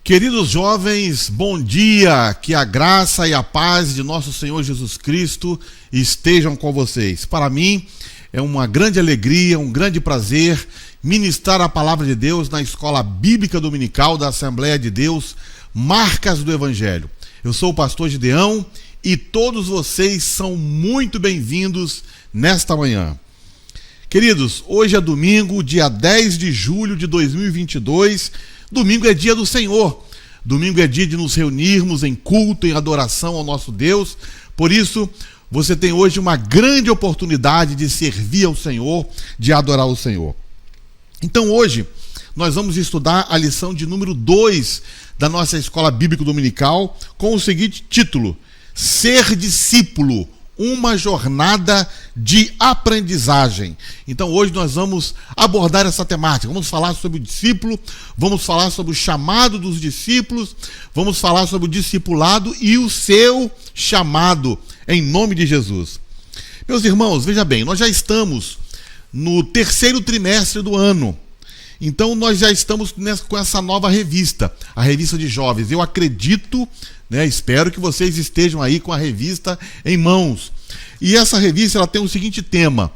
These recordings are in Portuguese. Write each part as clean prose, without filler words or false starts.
Queridos jovens, bom dia, que a graça e a paz de nosso Senhor Jesus Cristo estejam com vocês. Para mim é uma grande alegria, um grande prazer ministrar a palavra de Deus na Escola Bíblica Dominical da Assembleia de Deus, Marcas do Evangelho. Eu sou o pastor Gideão e todos vocês são muito bem-vindos nesta manhã. Queridos, hoje é domingo, dia 10 de julho de 2022, domingo é dia do Senhor, domingo é dia de nos reunirmos em culto, em adoração ao nosso Deus. Por isso, você tem hoje uma grande oportunidade de servir ao Senhor, de adorar o Senhor. Então hoje, nós vamos estudar a lição de número 2 da nossa Escola Bíblica Dominical, com o seguinte título: Ser discípulo, uma jornada de aprendizagem. Então hoje nós vamos abordar essa temática, vamos falar sobre o discípulo, vamos falar sobre o chamado dos discípulos, vamos falar sobre o discipulado e o seu chamado, em nome de Jesus. Meus irmãos, veja bem, nós já estamos no terceiro trimestre do ano. Então nós já estamos com essa nova revista, a revista de jovens. Eu acredito, espero que vocês estejam aí com a revista em mãos. E essa revista ela tem o seguinte tema: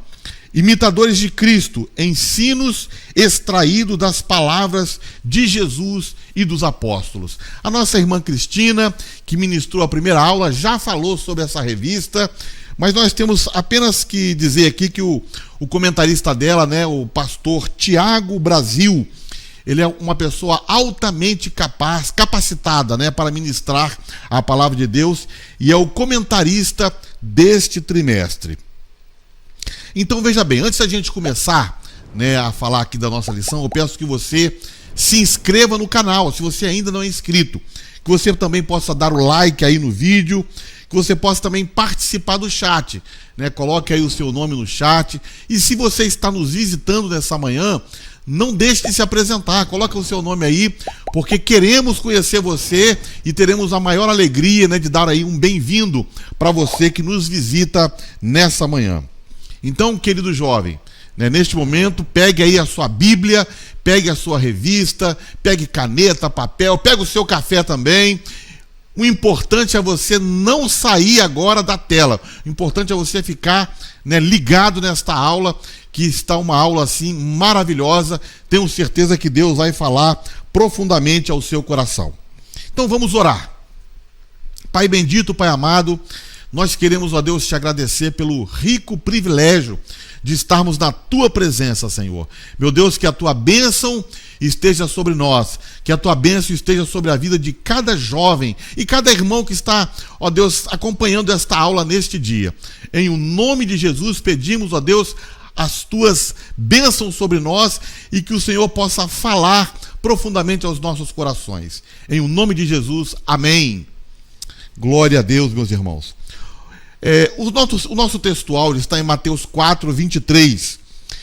Imitadores de Cristo, ensinos extraídos das palavras de Jesus e dos apóstolos. A nossa irmã Cristina, que ministrou a primeira aula, já falou sobre essa revista, mas nós temos apenas que dizer aqui que o comentarista dela, o pastor Tiago Brasil, ele é uma pessoa altamente capacitada, para ministrar a palavra de Deus, e é o comentarista deste trimestre. Então veja bem, antes da gente começar a falar aqui da nossa lição, eu peço que você se inscreva no canal, se você ainda não é inscrito, que você também possa dar o like aí no vídeo, que você possa também participar do chat, coloque aí o seu nome no chat, e se você está nos visitando nessa manhã, não deixe de se apresentar, coloque o seu nome aí, porque queremos conhecer você e teremos a maior alegria de dar aí um bem-vindo para você que nos visita nessa manhã. Então, querido jovem, neste momento, pegue aí a sua Bíblia, pegue a sua revista, pegue caneta, papel, pegue o seu café também. O importante é você não sair agora da tela. O importante é você ficar ligado nesta aula, que está uma aula assim maravilhosa. Tenho certeza que Deus vai falar profundamente ao seu coração. Então vamos orar. Pai bendito, Pai amado, nós queremos, ó Deus, te agradecer pelo rico privilégio de estarmos na tua presença, Senhor. Meu Deus, que a tua bênção esteja sobre nós, que a tua bênção esteja sobre a vida de cada jovem e cada irmão que está, ó Deus, acompanhando esta aula neste dia. Em o nome de Jesus pedimos, ó Deus, as tuas bênçãos sobre nós e que o Senhor possa falar profundamente aos nossos corações. Em o nome de Jesus, amém. Glória a Deus, meus irmãos. O nosso textual está em Mateus 4, 23,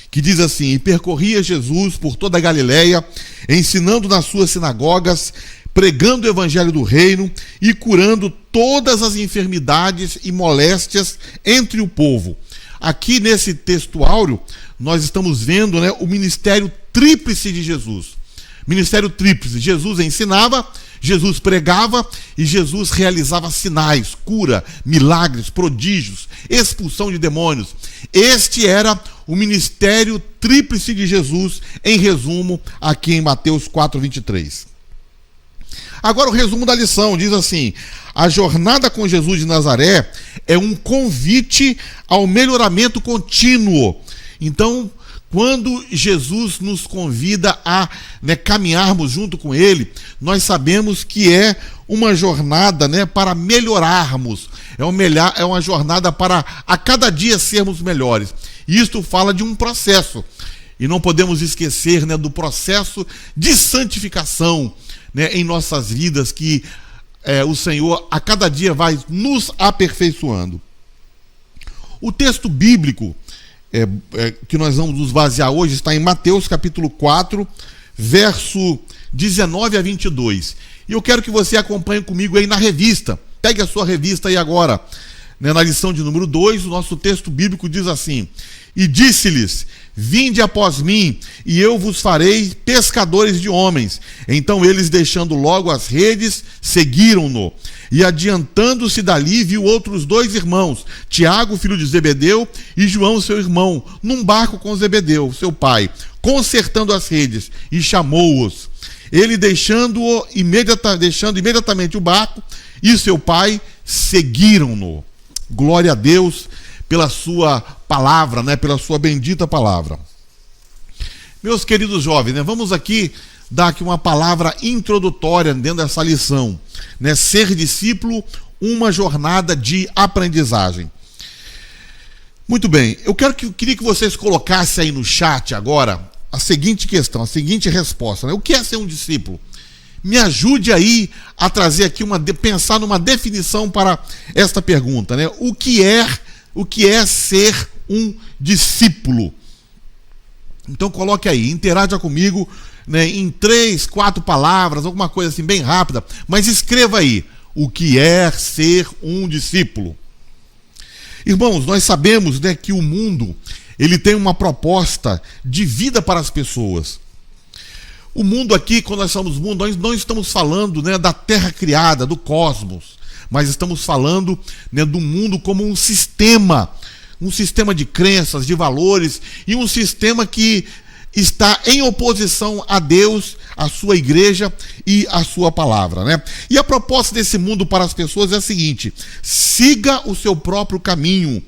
que diz assim: E percorria Jesus por toda a Galileia, ensinando nas suas sinagogas, pregando o evangelho do reino e curando todas as enfermidades e moléstias entre o povo. Aqui nesse textuário, nós estamos vendo o ministério tríplice de Jesus. Ministério tríplice: Jesus ensinava, Jesus pregava e Jesus realizava sinais, cura, milagres, prodígios, expulsão de demônios. Este era o ministério tríplice de Jesus, em resumo, aqui em Mateus 4, 23. Agora o resumo da lição diz assim: a jornada com Jesus de Nazaré é um convite ao melhoramento contínuo. Então, quando Jesus nos convida a caminharmos junto com Ele, nós sabemos que é uma jornada para melhorarmos, é uma jornada para a cada dia sermos melhores. E isto fala de um processo, e não podemos esquecer do processo de santificação em nossas vidas, que o Senhor a cada dia vai nos aperfeiçoando. O texto bíblico que nós vamos nos basear hoje está em Mateus capítulo 4, verso 19 a 22. E eu quero que você acompanhe comigo aí na revista. Pegue a sua revista aí agora. Na lição de número 2, o nosso texto bíblico diz assim: e disse-lhes: vinde após mim, e eu vos farei pescadores de homens. Então eles, deixando logo as redes, seguiram-no. E adiantando-se dali, viu outros 2 irmãos, Tiago, filho de Zebedeu, e João, seu irmão, num barco com Zebedeu, seu pai, consertando as redes, e chamou-os. Ele, deixando imediatamente o barco e seu pai, seguiram-no. Glória a Deus pela sua palavra, pela sua bendita palavra. Meus queridos jovens, vamos aqui dar aqui uma palavra introdutória dentro dessa lição. Ser discípulo, uma jornada de aprendizagem. Muito bem, queria que vocês colocassem aí no chat agora a seguinte questão, a seguinte resposta. O que é ser um discípulo? Me ajude aí a trazer aqui pensar numa definição para esta pergunta, O que é ser um discípulo? Então coloque aí, interaja comigo, em 3, 4 palavras, alguma coisa assim bem rápida, mas escreva aí, o que é ser um discípulo? Irmãos, nós sabemos, que o mundo, ele tem uma proposta de vida para as pessoas. O mundo aqui, quando nós falamos mundo, nós não estamos falando da terra criada, do cosmos, mas estamos falando do mundo como um sistema de crenças, de valores, e um sistema que está em oposição a Deus, a sua igreja e a sua palavra, E a proposta desse mundo para as pessoas é a seguinte: siga o seu próprio caminho,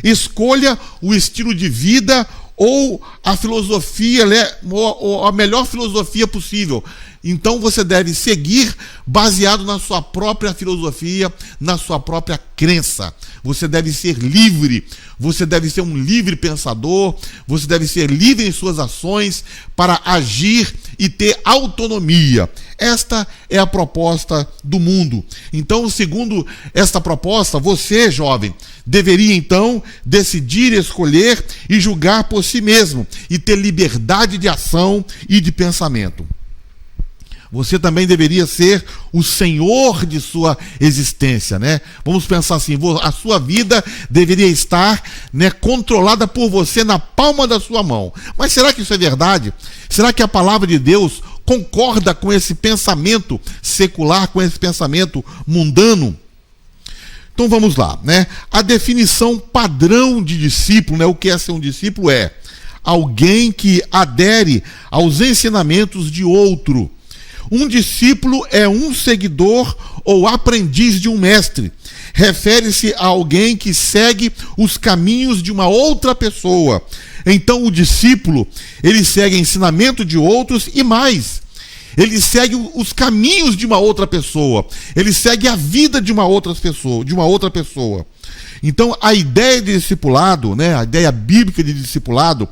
escolha o estilo de vida ou a filosofia, ou a melhor filosofia possível. Então você deve seguir baseado na sua própria filosofia, na sua própria crença. Você deve ser livre, você deve ser um livre pensador, você deve ser livre em suas ações para agir e ter autonomia. Esta é a proposta do mundo. Então, segundo esta proposta, você, jovem, deveria então decidir, escolher e julgar por si mesmo e ter liberdade de ação e de pensamento. Você também deveria ser o senhor de sua existência, Vamos pensar assim, a sua vida deveria estar, controlada por você na palma da sua mão. Mas será que isso é verdade? Será que a palavra de Deus concorda com esse pensamento secular, com esse pensamento mundano? Então vamos lá, A definição padrão de discípulo, o que é ser um discípulo é alguém que adere aos ensinamentos de outro. Um discípulo é um seguidor ou aprendiz de um mestre. Refere-se a alguém que segue os caminhos de uma outra pessoa. Então o discípulo, ele segue o ensinamento de outros e mais. Ele segue os caminhos de uma outra pessoa. Ele segue a vida de uma outra pessoa. Então a ideia de discipulado, a ideia bíblica de discipulado,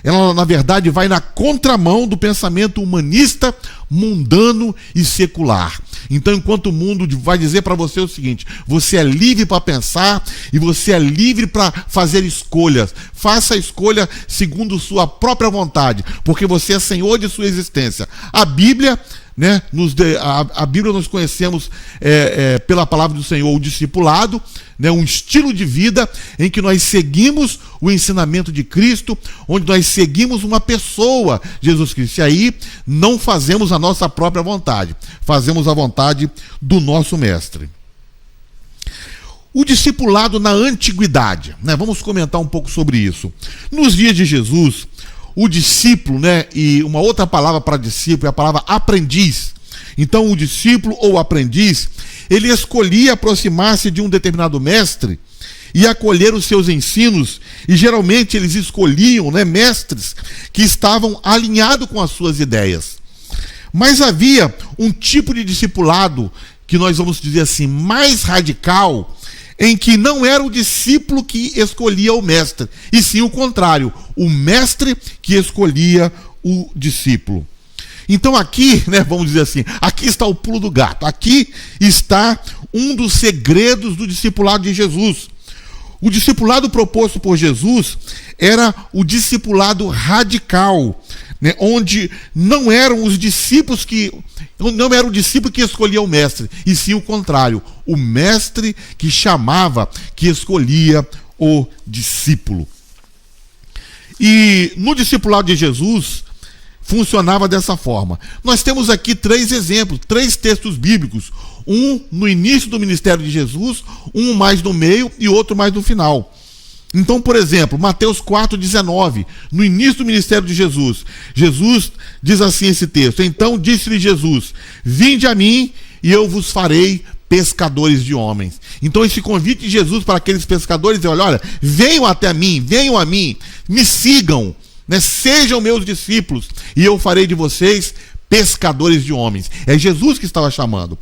ela na verdade vai na contramão do pensamento humanista, mundano e secular. Então, enquanto o mundo vai dizer para você o seguinte: você é livre para pensar e você é livre para fazer escolhas. Faça a escolha segundo sua própria vontade, porque você é senhor de sua existência. A Bíblia, a Bíblia nós conhecemos pela palavra do Senhor o discipulado, um estilo de vida em que nós seguimos o ensinamento de Cristo, onde nós seguimos uma pessoa, Jesus Cristo. E aí não fazemos a nossa própria vontade, fazemos a vontade do nosso mestre. O discipulado na antiguidade, vamos comentar um pouco sobre isso. Nos dias de Jesus, o discípulo, e uma outra palavra para discípulo é a palavra aprendiz. Então o discípulo ou aprendiz, ele escolhia aproximar-se de um determinado mestre e acolher os seus ensinos, e geralmente eles escolhiam mestres que estavam alinhados com as suas ideias. Mas havia um tipo de discipulado, que nós vamos dizer assim, mais radical, em que não era o discípulo que escolhia o mestre, e sim o contrário, o mestre que escolhia o discípulo. Então aqui, vamos dizer assim, aqui está o pulo do gato, aqui está um dos segredos do discipulado de Jesus. O discipulado proposto por Jesus era o discipulado radical, né, onde não eram os discípulos não era o discípulo que escolhia o mestre, e sim o contrário, o mestre que chamava, que escolhia o discípulo. E no discipulado de Jesus funcionava dessa forma. Nós temos aqui 3 exemplos, 3 textos bíblicos, um no início do ministério de Jesus, um mais no meio e outro mais no final. Então, por exemplo, Mateus 4,19, no início do ministério de Jesus, Jesus diz assim esse texto: então disse-lhe Jesus, vinde a mim e eu vos farei pescadores de homens. Então esse convite de Jesus para aqueles pescadores é: olha, venham até mim, venham a mim, me sigam, né? Sejam meus discípulos e eu farei de vocês pescadores de homens. É Jesus que estava chamando.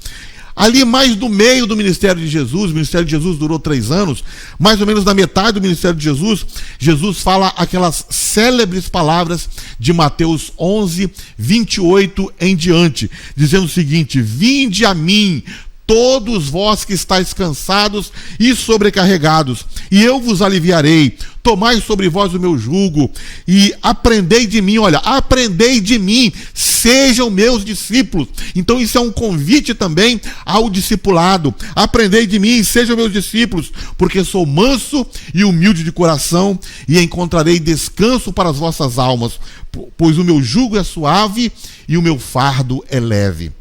Ali mais do meio do ministério de Jesus, o ministério de Jesus durou 3 anos, mais ou menos na metade do ministério de Jesus, Jesus fala aquelas célebres palavras de Mateus 11, 28 em diante, dizendo o seguinte: vinde a mim, todos vós que estáis cansados e sobrecarregados, e eu vos aliviarei. Tomai sobre vós o meu jugo e aprendei de mim. Olha, aprendei de mim, sejam meus discípulos. Então isso é um convite também ao discipulado. Aprendei de mim, sejam meus discípulos, porque sou manso e humilde de coração, e encontrarei descanso para as vossas almas, pois o meu jugo é suave e o meu fardo é leve.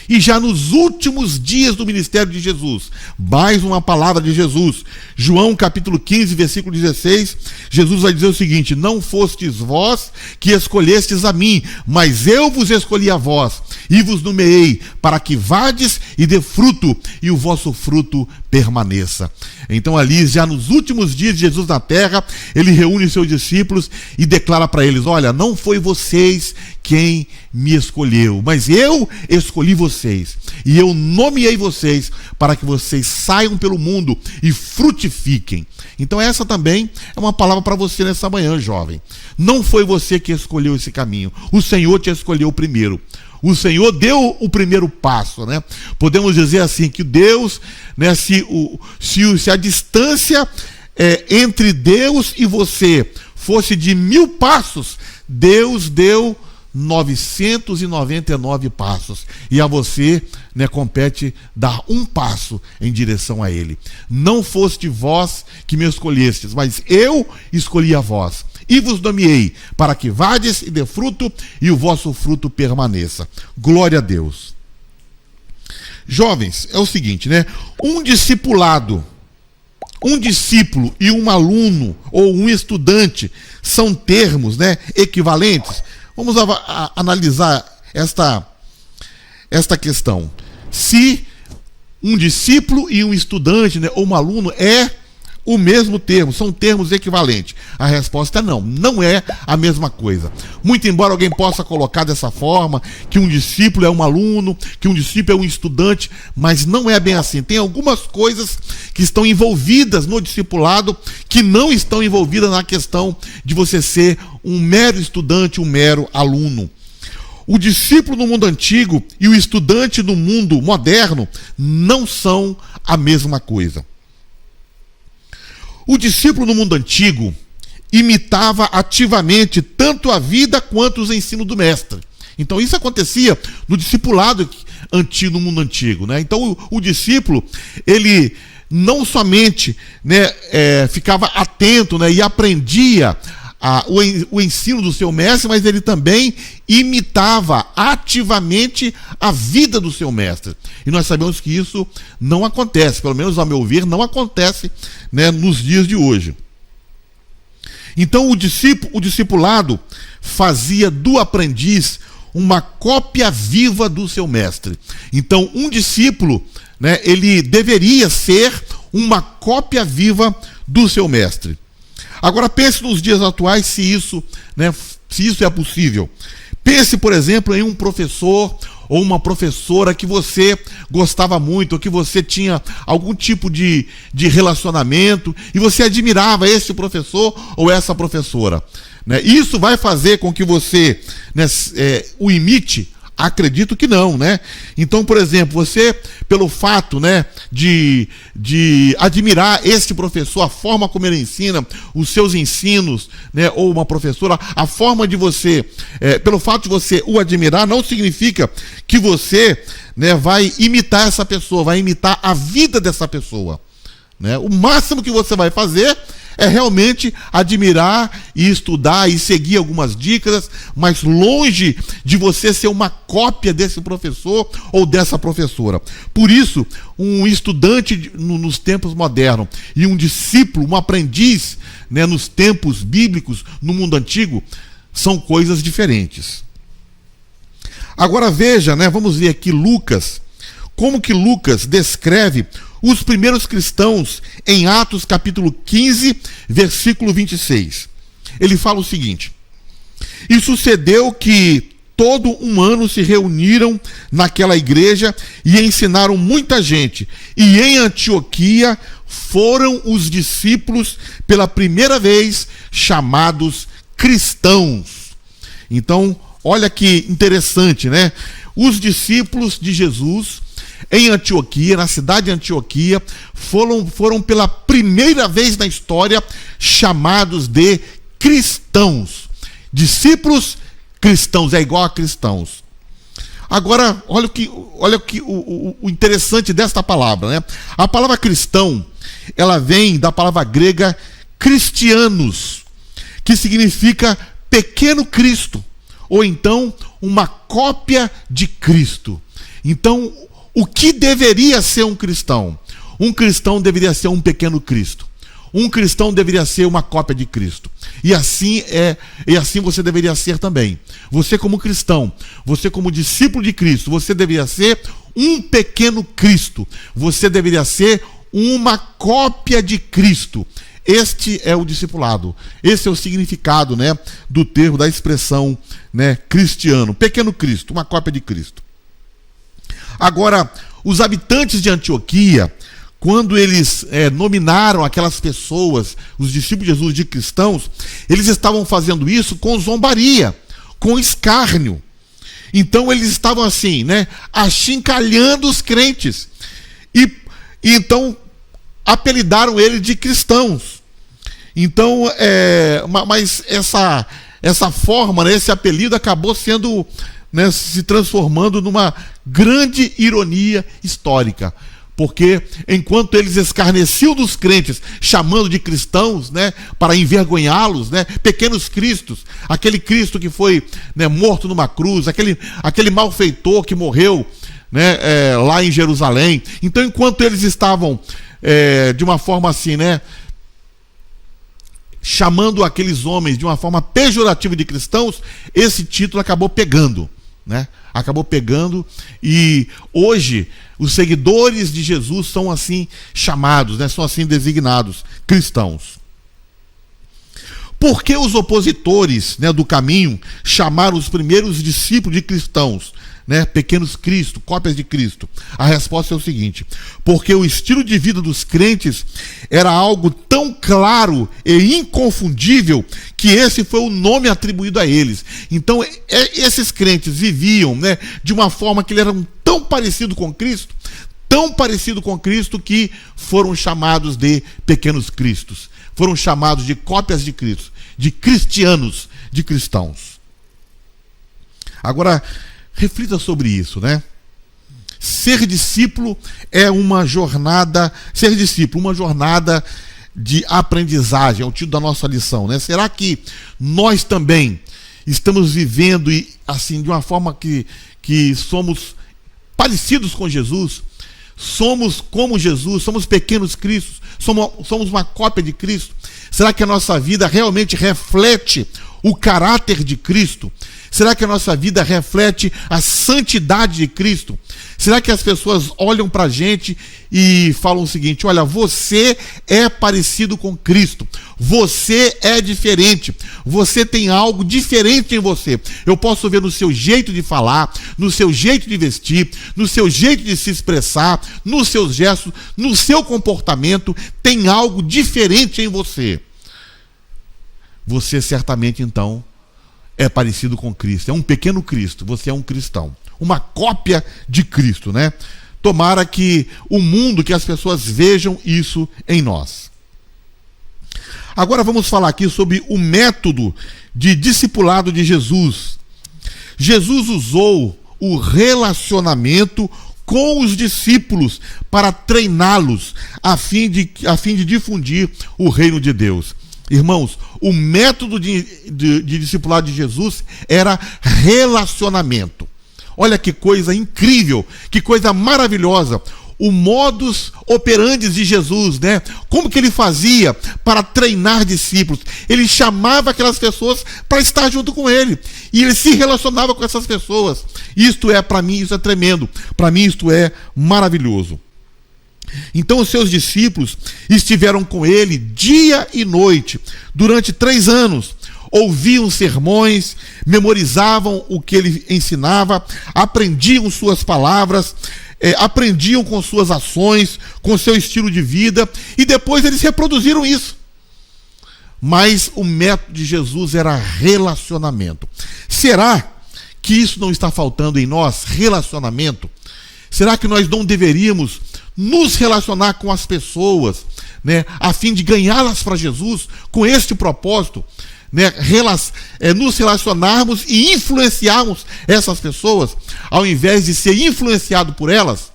E já nos últimos dias do ministério de Jesus, mais uma palavra de Jesus, João capítulo 15, versículo 16, Jesus vai dizer o seguinte: não fostes vós que escolhestes a mim, mas eu vos escolhi a vós, e vos nomeei, para que vades e dê fruto, e o vosso fruto permaneça. Então ali, já nos últimos dias de Jesus na terra, ele reúne seus discípulos e declara para eles: olha, não foi vocês quem me escolheu, mas eu escolhi vocês, e eu nomeei vocês para que vocês saiam pelo mundo e frutifiquem. Então essa também é uma palavra para você nessa manhã, jovem. Não foi você que escolheu esse caminho, o Senhor te escolheu primeiro. O Senhor deu o primeiro passo, né? Podemos dizer assim, que Deus, né, se a distância entre Deus e você fosse de 1000 passos, Deus deu 999 passos, e a você, né, compete dar um passo em direção a Ele. Não foste vós que me escolhestes, mas eu escolhi a vós, e vos nomeei, para que vades e dê fruto, e o vosso fruto permaneça. Glória a Deus. Jovens, é o seguinte, né? Um discipulado, um discípulo e um aluno ou um estudante são termos, né, equivalentes. Vamos analisar esta questão. Se um discípulo e um estudante, né, ou um aluno é o mesmo termo, são termos equivalentes. A resposta é não, não é a mesma coisa. Muito embora alguém possa colocar dessa forma, que um discípulo é um aluno, que um discípulo é um estudante, mas não é bem assim. Tem algumas coisas que estão envolvidas no discipulado que não estão envolvidas na questão de você ser um mero estudante, um mero aluno. O discípulo no mundo antigo e o estudante no mundo moderno não são a mesma coisa. O discípulo no mundo antigo imitava ativamente tanto a vida quanto os ensinos do mestre. Então isso acontecia no discipulado antigo, no mundo antigo, né? Então o discípulo, ele não somente, né, ficava atento, né, e aprendia o ensino do seu mestre, mas ele também imitava ativamente a vida do seu mestre. E nós sabemos que isso não acontece, pelo menos ao meu ver, não acontece, né, nos dias de hoje. Então o discipulado fazia do aprendiz uma cópia viva do seu mestre. Então um discípulo, né, ele deveria ser uma cópia viva do seu mestre. Agora pense nos dias atuais se isso é possível. Pense, por exemplo, em um professor ou uma professora que você gostava muito, ou que você tinha algum tipo de relacionamento e você admirava esse professor ou essa professora, né? Isso vai fazer com que você, né, o imite Acredito que não, né? Então, por exemplo, você, pelo fato, né, de admirar este professor, a forma como ele ensina, os seus ensinos, né, ou uma professora, a forma de você, pelo fato de você o admirar, não significa que você, né, vai imitar essa pessoa, vai imitar a vida dessa pessoa, né? O máximo que você vai fazer é realmente admirar e estudar e seguir algumas dicas, mas longe de você ser uma cópia desse professor ou dessa professora. Por isso, um estudante nos tempos modernos e um discípulo, um aprendiz, né, nos tempos bíblicos, no mundo antigo, são coisas diferentes. Agora veja, né, vamos ver aqui Lucas, como que Lucas descreve os primeiros cristãos em Atos capítulo 15, versículo 26. Ele fala o seguinte: e sucedeu que todo um ano se reuniram naquela igreja e ensinaram muita gente. E em Antioquia foram os discípulos pela primeira vez chamados cristãos. Então, olha que interessante, né? Os discípulos de Jesus em Antioquia, na cidade de Antioquia, foram pela primeira vez na história chamados de cristãos. Discípulos cristãos, é igual a cristãos. Agora, olha o interessante desta palavra, né? A palavra cristão, ela vem da palavra grega cristianos, que significa pequeno Cristo, ou então uma cópia de Cristo. Então, o que deveria ser um cristão? Um cristão deveria ser um pequeno Cristo. Um cristão deveria ser uma cópia de Cristo. E assim você deveria ser também. Você como cristão, você como discípulo de Cristo, você deveria ser um pequeno Cristo. Você deveria ser uma cópia de Cristo. Este é o discipulado. Esse é o significado, né, do termo, da expressão, né, cristiano. Pequeno Cristo, uma cópia de Cristo. Agora, os habitantes de Antioquia, quando eles nominaram aquelas pessoas, os discípulos de Jesus, de cristãos, eles estavam fazendo isso com zombaria, com escárnio. Então eles estavam assim, né, achincalhando os crentes. E então apelidaram eles de cristãos. Então, mas essa forma, né, esse apelido acabou sendo, né, se transformando numa grande ironia histórica, porque enquanto eles escarneciam dos crentes, chamando de cristãos, né, para envergonhá-los, né, pequenos cristos, aquele Cristo que foi, né, morto numa cruz, aquele malfeitor que morreu, né, lá em Jerusalém. Então, enquanto eles estavam de uma forma assim, né, chamando aqueles homens de uma forma pejorativa de cristãos, esse título acabou pegando, né? Acabou pegando, e hoje os seguidores de Jesus são assim chamados, né? São assim designados, cristãos. Por que os opositores, né, do caminho chamaram os primeiros discípulos de cristãos, né, pequenos Cristo, cópias de Cristo? A resposta é o seguinte: porque o estilo de vida dos crentes era algo tão claro e inconfundível que esse foi o nome atribuído a eles. Então, esses crentes viviam, né, de uma forma que eles eram tão parecidos com Cristo, que foram chamados de pequenos Cristos. Foram chamados de cópias de Cristo, de cristianos, de cristãos. Agora, reflita sobre isso, né? Ser discípulo é uma jornada, uma jornada de aprendizagem, é o título da nossa lição, né? Será que nós também estamos vivendo assim de uma forma que somos parecidos com Jesus? Somos como Jesus, somos pequenos Cristos, somos uma cópia de Cristo? Será que a nossa vida realmente reflete o caráter de Cristo? Será que a nossa vida reflete a santidade de Cristo? Será que as pessoas olham para a gente e falam o seguinte: olha, você é parecido com Cristo, você é diferente, você tem algo diferente em você. Eu posso ver no seu jeito de falar, no seu jeito de vestir, no seu jeito de se expressar, nos seus gestos, no seu comportamento, tem algo diferente em você. Você certamente, então, é parecido com Cristo, é um pequeno Cristo, você é um cristão, uma cópia de Cristo, né? Tomara que o mundo, que as pessoas vejam isso em nós. Agora vamos falar aqui sobre o método de discipulado de Jesus. Jesus usou o relacionamento com os discípulos para treiná-los a fim de difundir o reino de Deus. Irmãos, o método de discipulado de Jesus era relacionamento. Olha que coisa incrível, que coisa maravilhosa. O modus operandi de Jesus, né? Como que ele fazia para treinar discípulos? Ele chamava aquelas pessoas para estar junto com ele. E ele se relacionava com essas pessoas. Isto é, para mim, isso é tremendo. Para mim, isto é maravilhoso. Então, os seus discípulos estiveram com ele dia e noite, durante 3 anos. Ouviam sermões, memorizavam o que ele ensinava, aprendiam suas palavras, aprendiam com suas ações, com seu estilo de vida, e depois eles reproduziram isso. Mas o método de Jesus era relacionamento. Será que isso não está faltando em nós? Relacionamento? Será que nós não deveríamos nos relacionar com as pessoas, né, a fim de ganhá-las para Jesus, com este propósito, né, nos relacionarmos e influenciarmos essas pessoas, ao invés de ser influenciado por elas?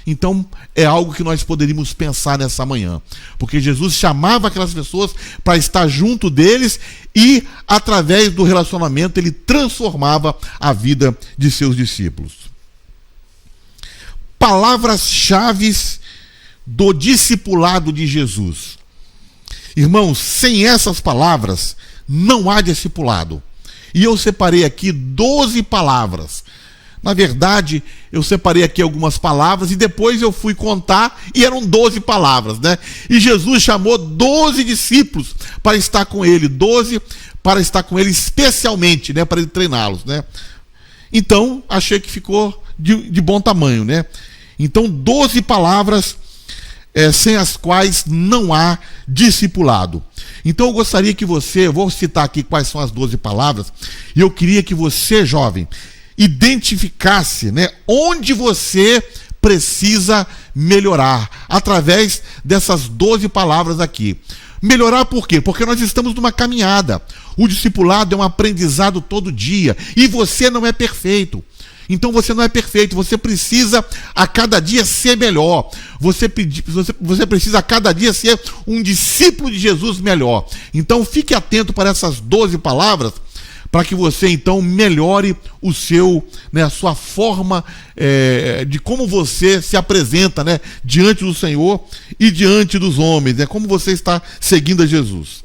Então, é algo que nós poderíamos pensar nessa manhã, porque Jesus chamava aquelas pessoas para estar junto deles e, através do relacionamento, ele transformava a vida de seus discípulos. Palavras-chave do discipulado de Jesus. Irmãos, sem essas palavras, não há discipulado. E eu separei aqui 12 palavras. Na verdade, eu separei aqui algumas palavras e depois eu fui contar e eram 12 palavras, né? E Jesus chamou 12 discípulos para estar com ele, 12 para estar com ele especialmente, né? Para ele treiná-los, né? Então, achei que ficou de bom tamanho, né? Então, 12 palavras sem as quais não há discipulado. Então eu gostaria que você, eu vou citar aqui quais são as 12 palavras, e eu queria que você, jovem, identificasse, né, onde você precisa melhorar, através dessas 12 palavras aqui. Melhorar por quê? Porque nós estamos numa caminhada. O discipulado é um aprendizado todo dia, e você não é perfeito. Então você não é perfeito, você precisa a cada dia ser melhor. Você precisa a cada dia ser um discípulo de Jesus melhor. Então fique atento para essas 12 palavras, para que você então melhore o seu, né, a sua forma de como você se apresenta, né, diante do Senhor e diante dos homens, né, como você está seguindo a Jesus.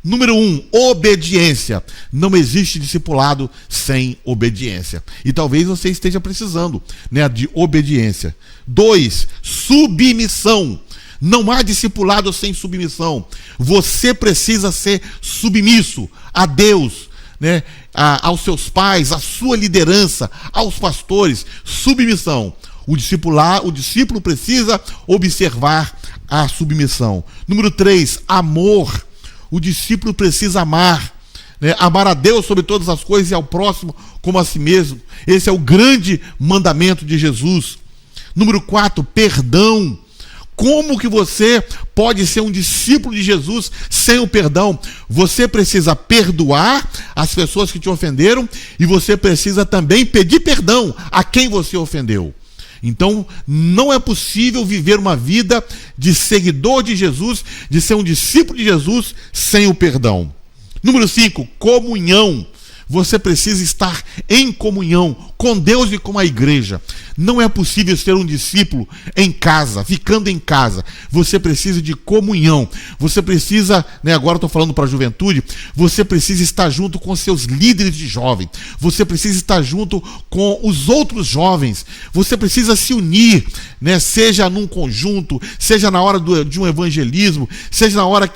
Número 1, obediência. Não existe discipulado sem obediência. E talvez você esteja precisando, né, de obediência. 2, submissão. Não há discipulado sem submissão. Você precisa ser submisso a Deus, né, aos seus pais, à sua liderança, aos pastores. Submissão. O discípulo precisa observar a submissão. Número 3, amor. O discípulo precisa amar, né? Amar a Deus sobre todas as coisas e ao próximo como a si mesmo. Esse é o grande mandamento de Jesus. Número 4, perdão. Como que você pode ser um discípulo de Jesus sem o perdão? Você precisa perdoar as pessoas que te ofenderam e você precisa também pedir perdão a quem você ofendeu. Então, não é possível viver uma vida de seguidor de Jesus, de ser um discípulo de Jesus, sem o perdão. Número 5, comunhão. Você precisa estar em comunhão com Deus e com a igreja. Não é possível ser um discípulo em casa, ficando em casa. Você precisa de comunhão. Você precisa, né, agora estou falando para a juventude, você precisa estar junto com seus líderes de jovem. Você precisa estar junto com os outros jovens. Você precisa se unir, né, seja num conjunto, seja na hora de um evangelismo, seja na hora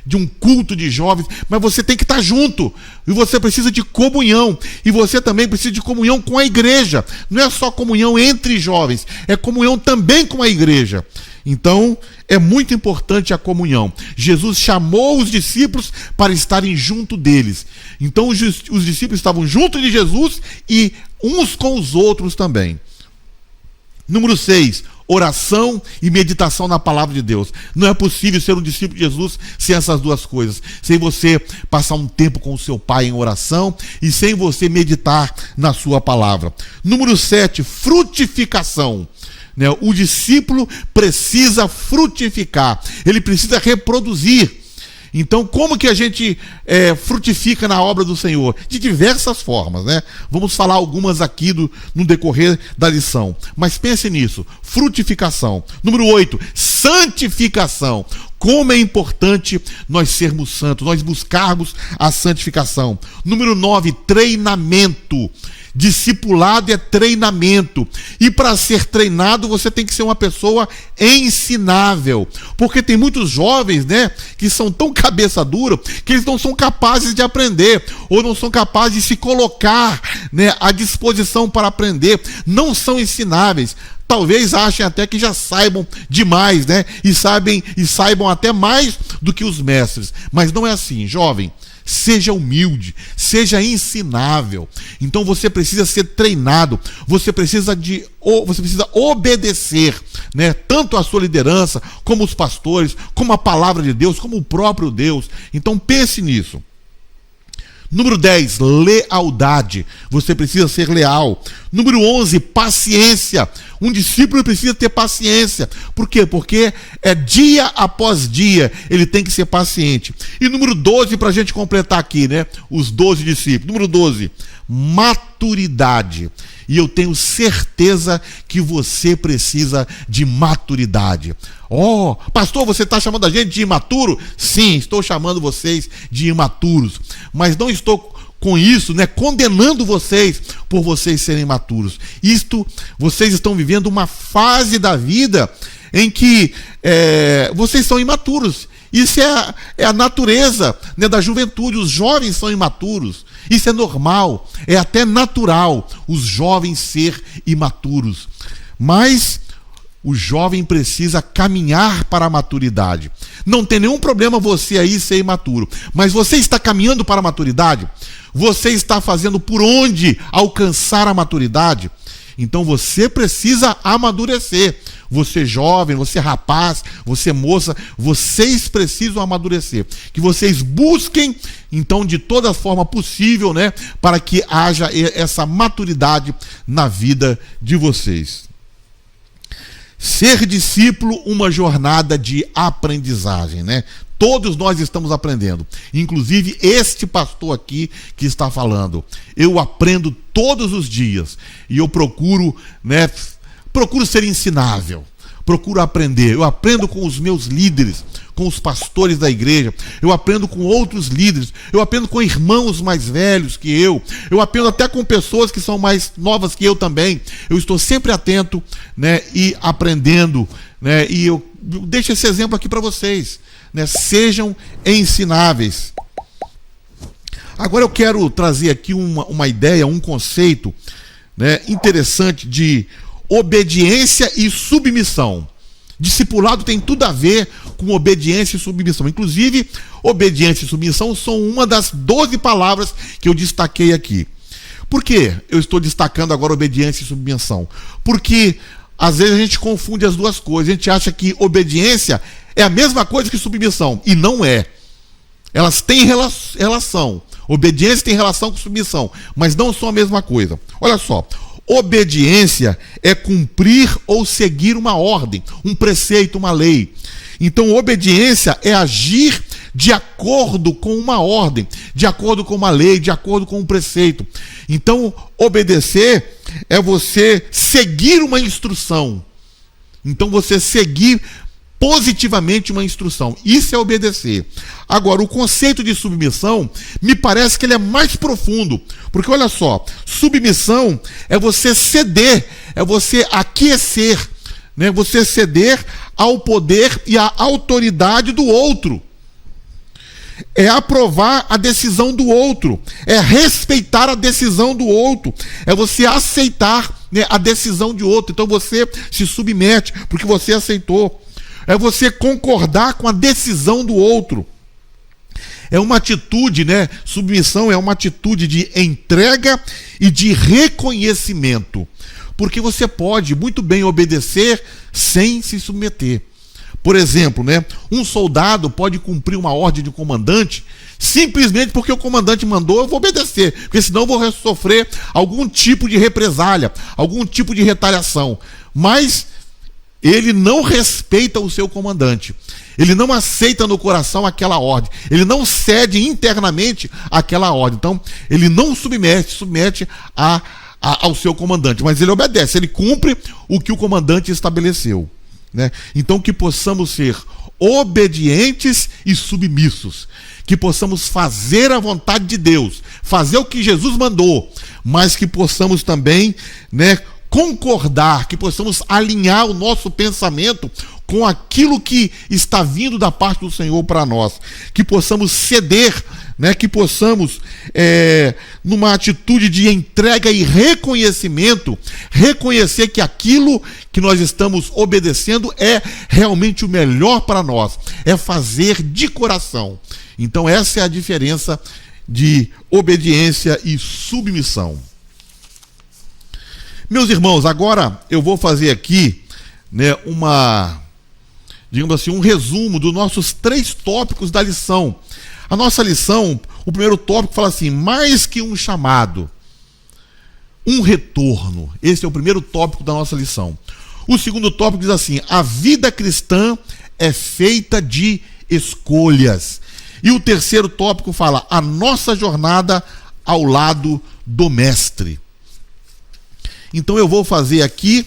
de um culto de jovens, mas você tem que estar junto. E você precisa de comunhão. E você também precisa de comunhão com a igreja. Não é só comunhão entre jovens, é comunhão também com a igreja. Então, é muito importante a comunhão. Jesus chamou os discípulos para estarem junto deles. Então, os discípulos estavam junto de Jesus e uns com os outros também. Número 6, oração e meditação na palavra de Deus. Não é possível ser um discípulo de Jesus sem essas duas coisas. Sem você passar um tempo com o seu Pai em oração e sem você meditar na sua palavra. Número 7, frutificação. O discípulo precisa frutificar. Ele precisa reproduzir. Então, como que a gente frutifica na obra do Senhor? De diversas formas, né? Vamos falar algumas aqui no decorrer da lição. Mas pense nisso, frutificação. Número 8, santificação. Como é importante nós sermos santos, nós buscarmos a santificação. Número 9, treinamento. Discipulado é treinamento. E para ser treinado, você tem que ser uma pessoa ensinável. Porque tem muitos jovens, né, que são tão cabeça dura que eles não são capazes de aprender, ou não são capazes de se colocar, né, à disposição para aprender. Não são ensináveis. Talvez achem até que já saibam demais, né? E saibam até mais do que os mestres. Mas não é assim, jovem. Seja humilde, seja ensinável. Então você precisa ser treinado, você precisa obedecer, né? Tanto a sua liderança, como os pastores, como a palavra de Deus, como o próprio Deus. Então pense nisso. Número 10, lealdade. Você precisa ser leal. Número 11, paciência. Um discípulo precisa ter paciência. Por quê? Porque dia após dia ele tem que ser paciente. E número 12, para a gente completar aqui, né? Os 12 discípulos. Número 12, maturidade. E eu tenho certeza que você precisa de maturidade. Oh, pastor, você está chamando a gente de imaturo? Sim, estou chamando vocês de imaturos. Mas não estou com isso, né, condenando vocês por vocês serem imaturos. Vocês estão vivendo uma fase da vida em que vocês são imaturos. Isso é a natureza, né, da juventude. Os jovens são imaturos. Isso é normal, é até natural os jovens ser imaturos. Mas o jovem precisa caminhar para a maturidade. Não tem nenhum problema você aí ser imaturo. Mas você está caminhando para a maturidade? Você está fazendo por onde alcançar a maturidade? Então você precisa amadurecer. Você jovem, você rapaz, você moça, vocês precisam amadurecer. Que vocês busquem, então, de toda forma possível, né, para que haja essa maturidade na vida de vocês. Ser discípulo, uma jornada de aprendizagem, né? Todos nós estamos aprendendo, inclusive este pastor aqui que está falando. Eu aprendo todos os dias e eu procuro ser ensinável, procuro aprender. Eu aprendo com os meus líderes, com os pastores da igreja, eu aprendo com outros líderes, eu aprendo com irmãos mais velhos que eu aprendo até com pessoas que são mais novas que eu também. Eu estou sempre atento, né, e aprendendo, né, e eu deixo esse exemplo aqui para vocês, né, sejam ensináveis. Agora eu quero trazer aqui uma ideia, um conceito, né, interessante de obediência e submissão. Discipulado tem tudo a ver com obediência e submissão. Inclusive, obediência e submissão são uma das 12 palavras que eu destaquei aqui. Por que eu estou destacando agora obediência e submissão? Porque às vezes a gente confunde as duas coisas. A gente acha que obediência é a mesma coisa que submissão. E não é. Elas têm relação. Obediência tem relação com submissão, mas não são a mesma coisa. Olha só. Obediência é cumprir ou seguir uma ordem, um preceito, uma lei. Então, obediência é agir de acordo com uma ordem, de acordo com uma lei, de acordo com um preceito. Então, obedecer é você seguir uma instrução. Então, você seguir positivamente uma instrução. Isso é obedecer. Agora, o conceito de submissão, me parece que ele é mais profundo. Porque, olha só, submissão é você ceder, é você aquecer, né? Você ceder ao poder e à autoridade do outro. É aprovar a decisão do outro, é respeitar a decisão do outro, é você aceitar, né, a decisão de outro. Então você se submete porque você aceitou. é você concordar com a decisão do outro. É uma atitude, né? Submissão é uma atitude de entrega e de reconhecimento. Porque você pode muito bem obedecer sem se submeter. Por exemplo, né? Um soldado pode cumprir uma ordem de comandante simplesmente porque o comandante mandou, eu vou obedecer, porque senão eu vou sofrer algum tipo de represália, algum tipo de retaliação. Mas ele não respeita o seu comandante. Ele não aceita no coração aquela ordem. Ele não cede internamente àquela ordem. Então, ele não submete ao seu comandante. Mas ele obedece, ele cumpre o que o comandante estabeleceu, né? Então, que possamos ser obedientes e submissos. Que possamos fazer a vontade de Deus. Fazer o que Jesus mandou. Mas que possamos também, né, concordar, que possamos alinhar o nosso pensamento com aquilo que está vindo da parte do Senhor para nós, que possamos ceder, né, que possamos, numa atitude de entrega e reconhecimento, reconhecer que aquilo que nós estamos obedecendo é realmente o melhor para nós, é fazer de coração. Então essa é a diferença de obediência e submissão. Meus irmãos, agora eu vou fazer aqui, né, digamos assim, um resumo dos nossos 3 tópicos da lição. A nossa lição, o primeiro tópico fala assim: mais que um chamado, um retorno. Esse é o primeiro tópico da nossa lição. O segundo tópico diz assim: a vida cristã é feita de escolhas. E o terceiro tópico fala: a nossa jornada ao lado do Mestre. Então eu vou fazer aqui,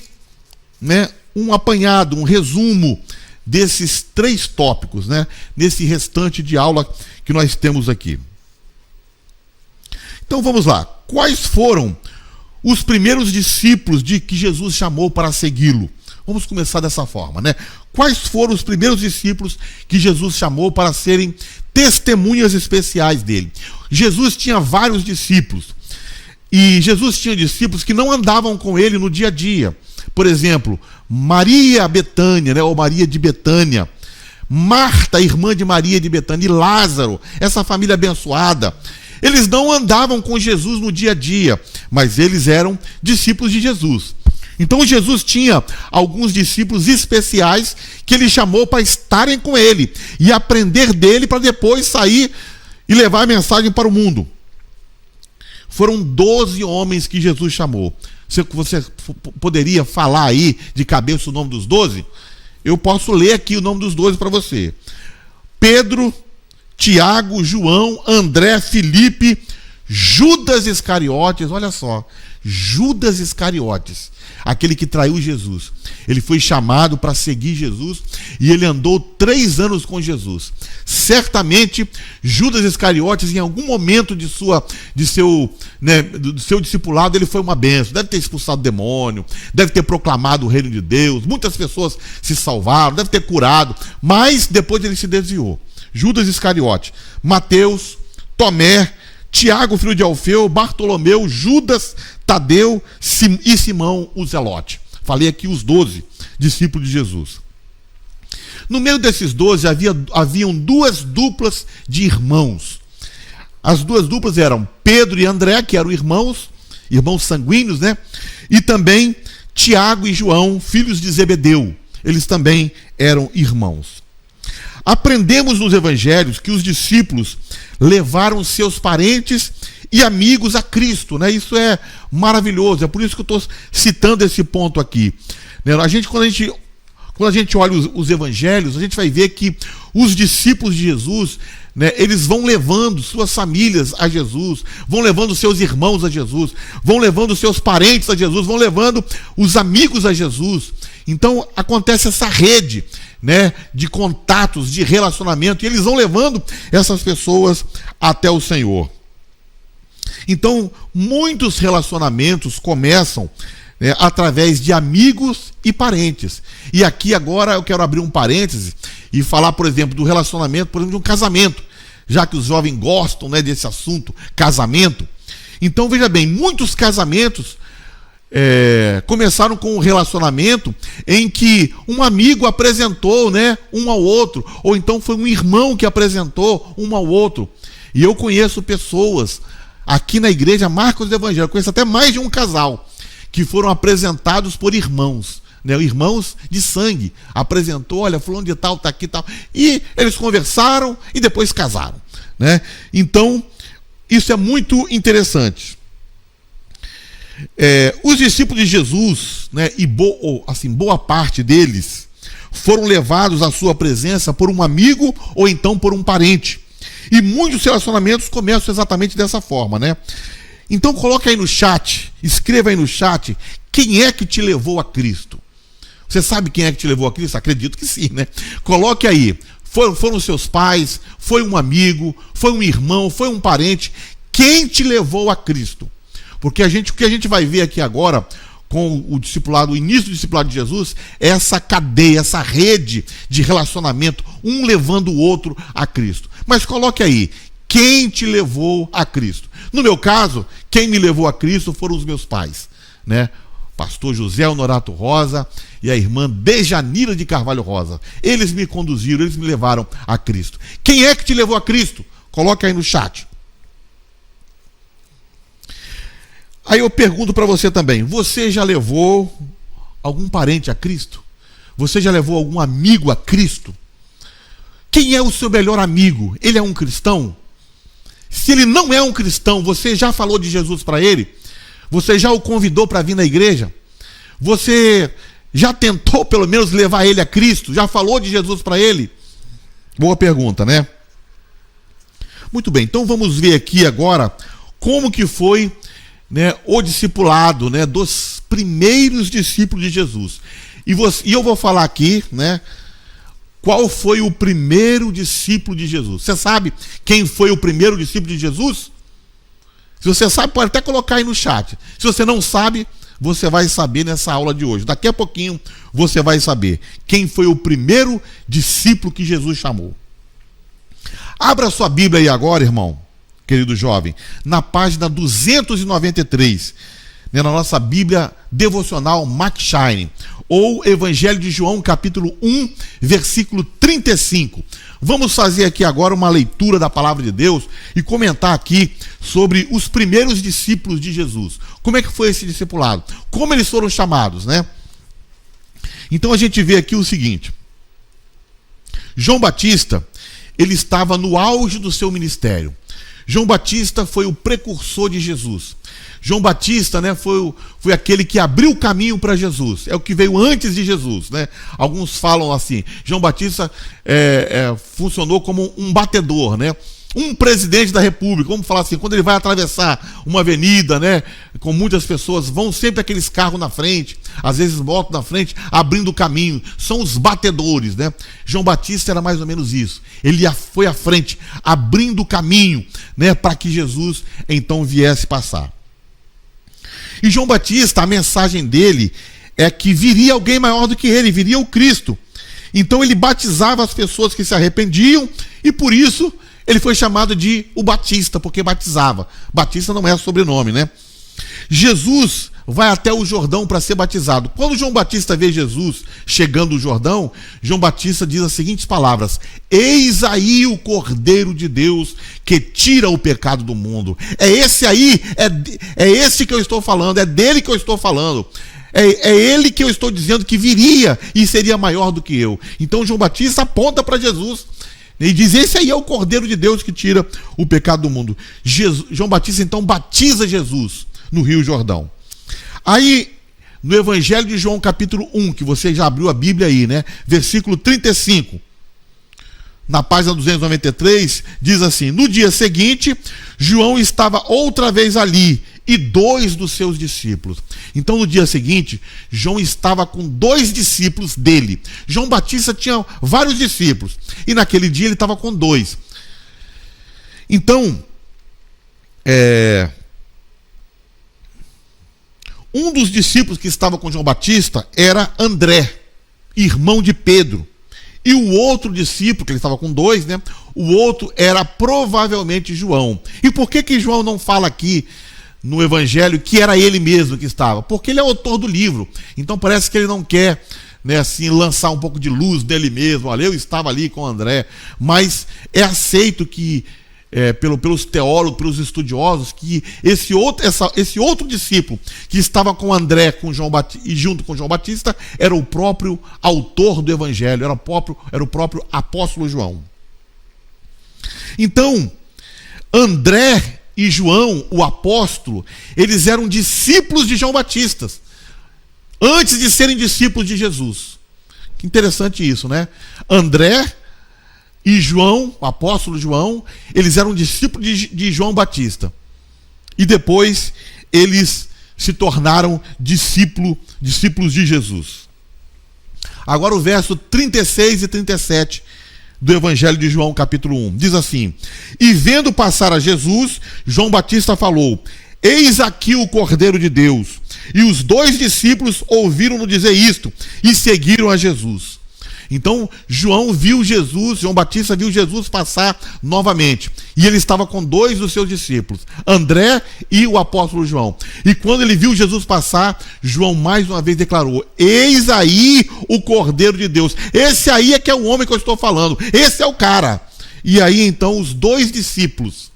né, um apanhado, um resumo desses 3 tópicos, né, nesse restante de aula que nós temos aqui. Então vamos lá. Quais foram os primeiros discípulos de que Jesus chamou para segui-lo? Vamos começar dessa forma, né? Quais foram os primeiros discípulos que Jesus chamou para serem testemunhas especiais dele? Jesus tinha vários discípulos. E Jesus tinha discípulos que não andavam com ele no dia a dia. Por exemplo, Maria Betânia, né, ou Maria de Betânia, Marta, irmã de Maria de Betânia, e Lázaro, essa família abençoada. Eles não andavam com Jesus no dia a dia, mas eles eram discípulos de Jesus. Então Jesus tinha alguns discípulos especiais que ele chamou para estarem com ele e aprender dele para depois sair e levar a mensagem para o mundo. Foram 12 homens que Jesus chamou. Você poderia falar aí de cabeça o nome dos 12? Eu posso ler aqui o nome dos 12 para você. Pedro, Tiago, João, André, Filipe, Judas Iscariotes. Olha só, Judas Iscariotes, aquele que traiu Jesus. Ele foi chamado para seguir Jesus e ele andou 3 anos com Jesus. Certamente, Judas Iscariotes, em algum momento do seu discipulado, ele foi uma bênção. Deve ter expulsado o demônio, deve ter proclamado o reino de Deus. Muitas pessoas se salvaram, deve ter curado, mas depois ele se desviou. Judas Iscariote, Mateus, Tomé, Tiago, filho de Alfeu, Bartolomeu, Judas, Tadeu e Simão, o Zelote. Falei aqui os 12 discípulos de Jesus. No meio desses 12 haviam 2 duplas de irmãos. As 2 duplas eram Pedro e André, que eram irmãos sanguíneos, né? E também Tiago e João, filhos de Zebedeu. Eles também eram irmãos. Aprendemos nos evangelhos que os discípulos levaram seus parentes e amigos a Cristo, né? Isso é maravilhoso, é por isso que eu estou citando esse ponto aqui. Quando a gente olha os evangelhos, a gente vai ver que os discípulos de Jesus, né, eles vão levando suas famílias a Jesus, vão levando seus irmãos a Jesus, vão levando seus parentes a Jesus, vão levando os amigos a Jesus. Então acontece essa rede, né, de contatos, de relacionamento, e eles vão levando essas pessoas até o Senhor. Então, muitos relacionamentos começam, né, através de amigos e parentes. E aqui agora eu quero abrir um parêntese e falar, por exemplo, do relacionamento, por exemplo, de um casamento, já que os jovens gostam, né, desse assunto, casamento. Então, veja bem, muitos casamentos começaram com um relacionamento em que um amigo apresentou, né, um ao outro, ou então foi um irmão que apresentou um ao outro. E eu conheço pessoas aqui na igreja Marcos do Evangelho, conheço até mais de um casal que foram apresentados por irmãos, né, irmãos de sangue. Apresentou, olha, fulano de tal, tá aqui e tal. E eles conversaram e depois casaram, né? Então, isso é muito interessante. Os discípulos de Jesus, né, e boa parte deles, foram levados à sua presença por um amigo ou então por um parente. E muitos relacionamentos começam exatamente dessa forma, né? Então coloque aí no chat, escreva aí no chat, quem é que te levou a Cristo? Você sabe quem é que te levou a Cristo? Acredito que sim, né? Coloque aí, foram seus pais, foi um amigo, foi um irmão, foi um parente. Quem te levou a Cristo? Porque o que a gente vai ver aqui agora, com o discipulado, o início do discipulado de Jesus, é essa cadeia, essa rede de relacionamento, um levando o outro a Cristo. Mas coloque aí, quem te levou a Cristo? No meu caso, quem me levou a Cristo foram os meus pais, né? Pastor José Honorato Rosa e a irmã Dejanira de Carvalho Rosa. Eles me conduziram, eles me levaram a Cristo. Quem é que te levou a Cristo? Coloque aí no chat. Aí eu pergunto para você também, você já levou algum parente a Cristo? Você já levou algum amigo a Cristo? Quem é o seu melhor amigo? Ele é um cristão? Se ele não é um cristão, você já falou de Jesus para ele? Você já o convidou para vir na igreja? Você já tentou pelo menos levar ele a Cristo? Já falou de Jesus para ele? Boa pergunta, né? Muito bem, então vamos ver aqui agora como que foi, né, o discipulado, né, dos primeiros discípulos de Jesus. E eu vou falar aqui, né, qual foi o primeiro discípulo de Jesus. Você sabe quem foi o primeiro discípulo de Jesus? Se você sabe, pode até colocar aí no chat. Se você não sabe, você vai saber nessa aula de hoje. Daqui a pouquinho você vai saber quem foi o primeiro discípulo que Jesus chamou. Abra sua Bíblia aí agora, irmão, querido jovem, na página 293, né, na nossa Bíblia devocional McShine, ou Evangelho de João, capítulo 1, versículo 35. Vamos fazer aqui agora uma leitura da palavra de Deus e comentar aqui sobre os primeiros discípulos de Jesus. Como é que foi esse discipulado? Como eles foram chamados, né? Então a gente vê aqui o seguinte. João Batista, ele estava no auge do seu ministério. João Batista foi o precursor de Jesus. João Batista, né, foi aquele que abriu o caminho para Jesus. É o que veio antes de Jesus, né? Alguns falam assim. João Batista funcionou como um batedor, né? Um presidente da república, vamos falar assim, quando ele vai atravessar uma avenida, né, com muitas pessoas, vão sempre aqueles carros na frente, às vezes motos na frente, abrindo o caminho, são os batedores, né? João Batista era mais ou menos isso, ele foi à frente, abrindo o caminho, né, para que Jesus então viesse passar. E João Batista, a mensagem dele é que viria alguém maior do que ele, viria o Cristo. Então ele batizava as pessoas que se arrependiam e por isso ele foi chamado de o Batista, porque batizava. Batista não é sobrenome, né? Jesus vai até o Jordão para ser batizado. Quando João Batista vê Jesus chegando no Jordão, João Batista diz as seguintes palavras: eis aí o Cordeiro de Deus que tira o pecado do mundo. É esse aí, é esse que eu estou falando, é dele que eu estou falando. É ele que eu estou dizendo que viria e seria maior do que eu. Então João Batista aponta para Jesus e diz: esse aí é o Cordeiro de Deus que tira o pecado do mundo. João Batista então batiza Jesus no Rio Jordão. Aí, no Evangelho de João, capítulo 1, que você já abriu a Bíblia aí, né? Versículo 35. Na página 293, diz assim: no dia seguinte, João estava outra vez ali, e 2 dos seus discípulos. Então, no dia seguinte, João estava com 2 discípulos dele. João Batista tinha vários discípulos, e naquele dia ele estava com 2. Então, um dos discípulos que estava com João Batista era André, irmão de Pedro. E o outro discípulo, que ele estava com 2, né? O outro era provavelmente João. E por que João não fala aqui no evangelho que era ele mesmo que estava, porque ele é o autor do livro. Então parece que ele não quer, né, assim, lançar um pouco de luz dele mesmo. Olha, eu estava ali com André, mas é aceito que pelos teólogos, pelos estudiosos, que esse outro discípulo que estava com André, com João Batista, e junto com João Batista, era o próprio autor do evangelho, era o próprio apóstolo João. Então, André e João, o apóstolo, eles eram discípulos de João Batista, antes de serem discípulos de Jesus. Que interessante isso, né? André e João, o apóstolo João, eles eram discípulos de João Batista. E depois eles se tornaram discípulos de Jesus. Agora o verso 36 e 37 do Evangelho de João, capítulo 1. Diz assim: E vendo passar a Jesus, João Batista falou: Eis aqui o Cordeiro de Deus. E os 2 discípulos ouviram-no dizer isto e seguiram a Jesus. Então João Batista viu Jesus passar novamente. E ele estava com 2 dos seus discípulos, André e o apóstolo João. E quando ele viu Jesus passar, João mais uma vez declarou: Eis aí o Cordeiro de Deus. Esse aí é que é o homem que eu estou falando. Esse é o cara. E aí então os 2 discípulos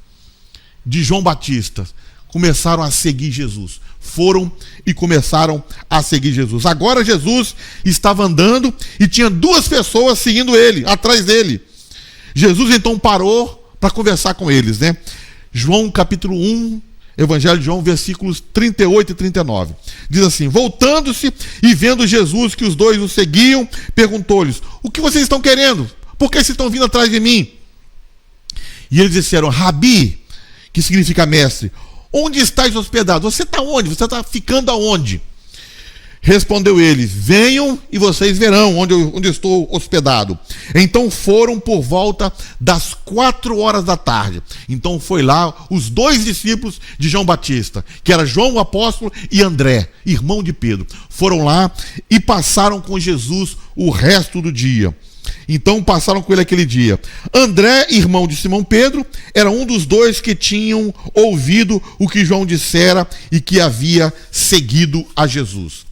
de João Batista começaram a seguir Jesus. Foram e começaram a seguir Jesus. Agora Jesus estava andando e tinha 2 pessoas seguindo ele, atrás dele. Jesus então parou para conversar com eles, né? João capítulo 1, Evangelho de João, versículos 38 e 39. Diz assim: Voltando-se e vendo Jesus que os 2 o seguiam, perguntou-lhes: O que vocês estão querendo? Por que vocês estão vindo atrás de mim? E eles disseram: Rabi, que significa mestre, onde estáis hospedados? Você está onde? Você está ficando aonde? Respondeu ele: Venham e vocês verão onde estou hospedado. Então foram por volta das 4 horas da tarde. Então foi lá os 2 discípulos de João Batista, que era João o apóstolo e André, irmão de Pedro. Foram lá e passaram com Jesus o resto do dia. Então passaram com ele aquele dia. André, irmão de Simão Pedro, era um dos 2 que tinham ouvido o que João dissera e que havia seguido a Jesus.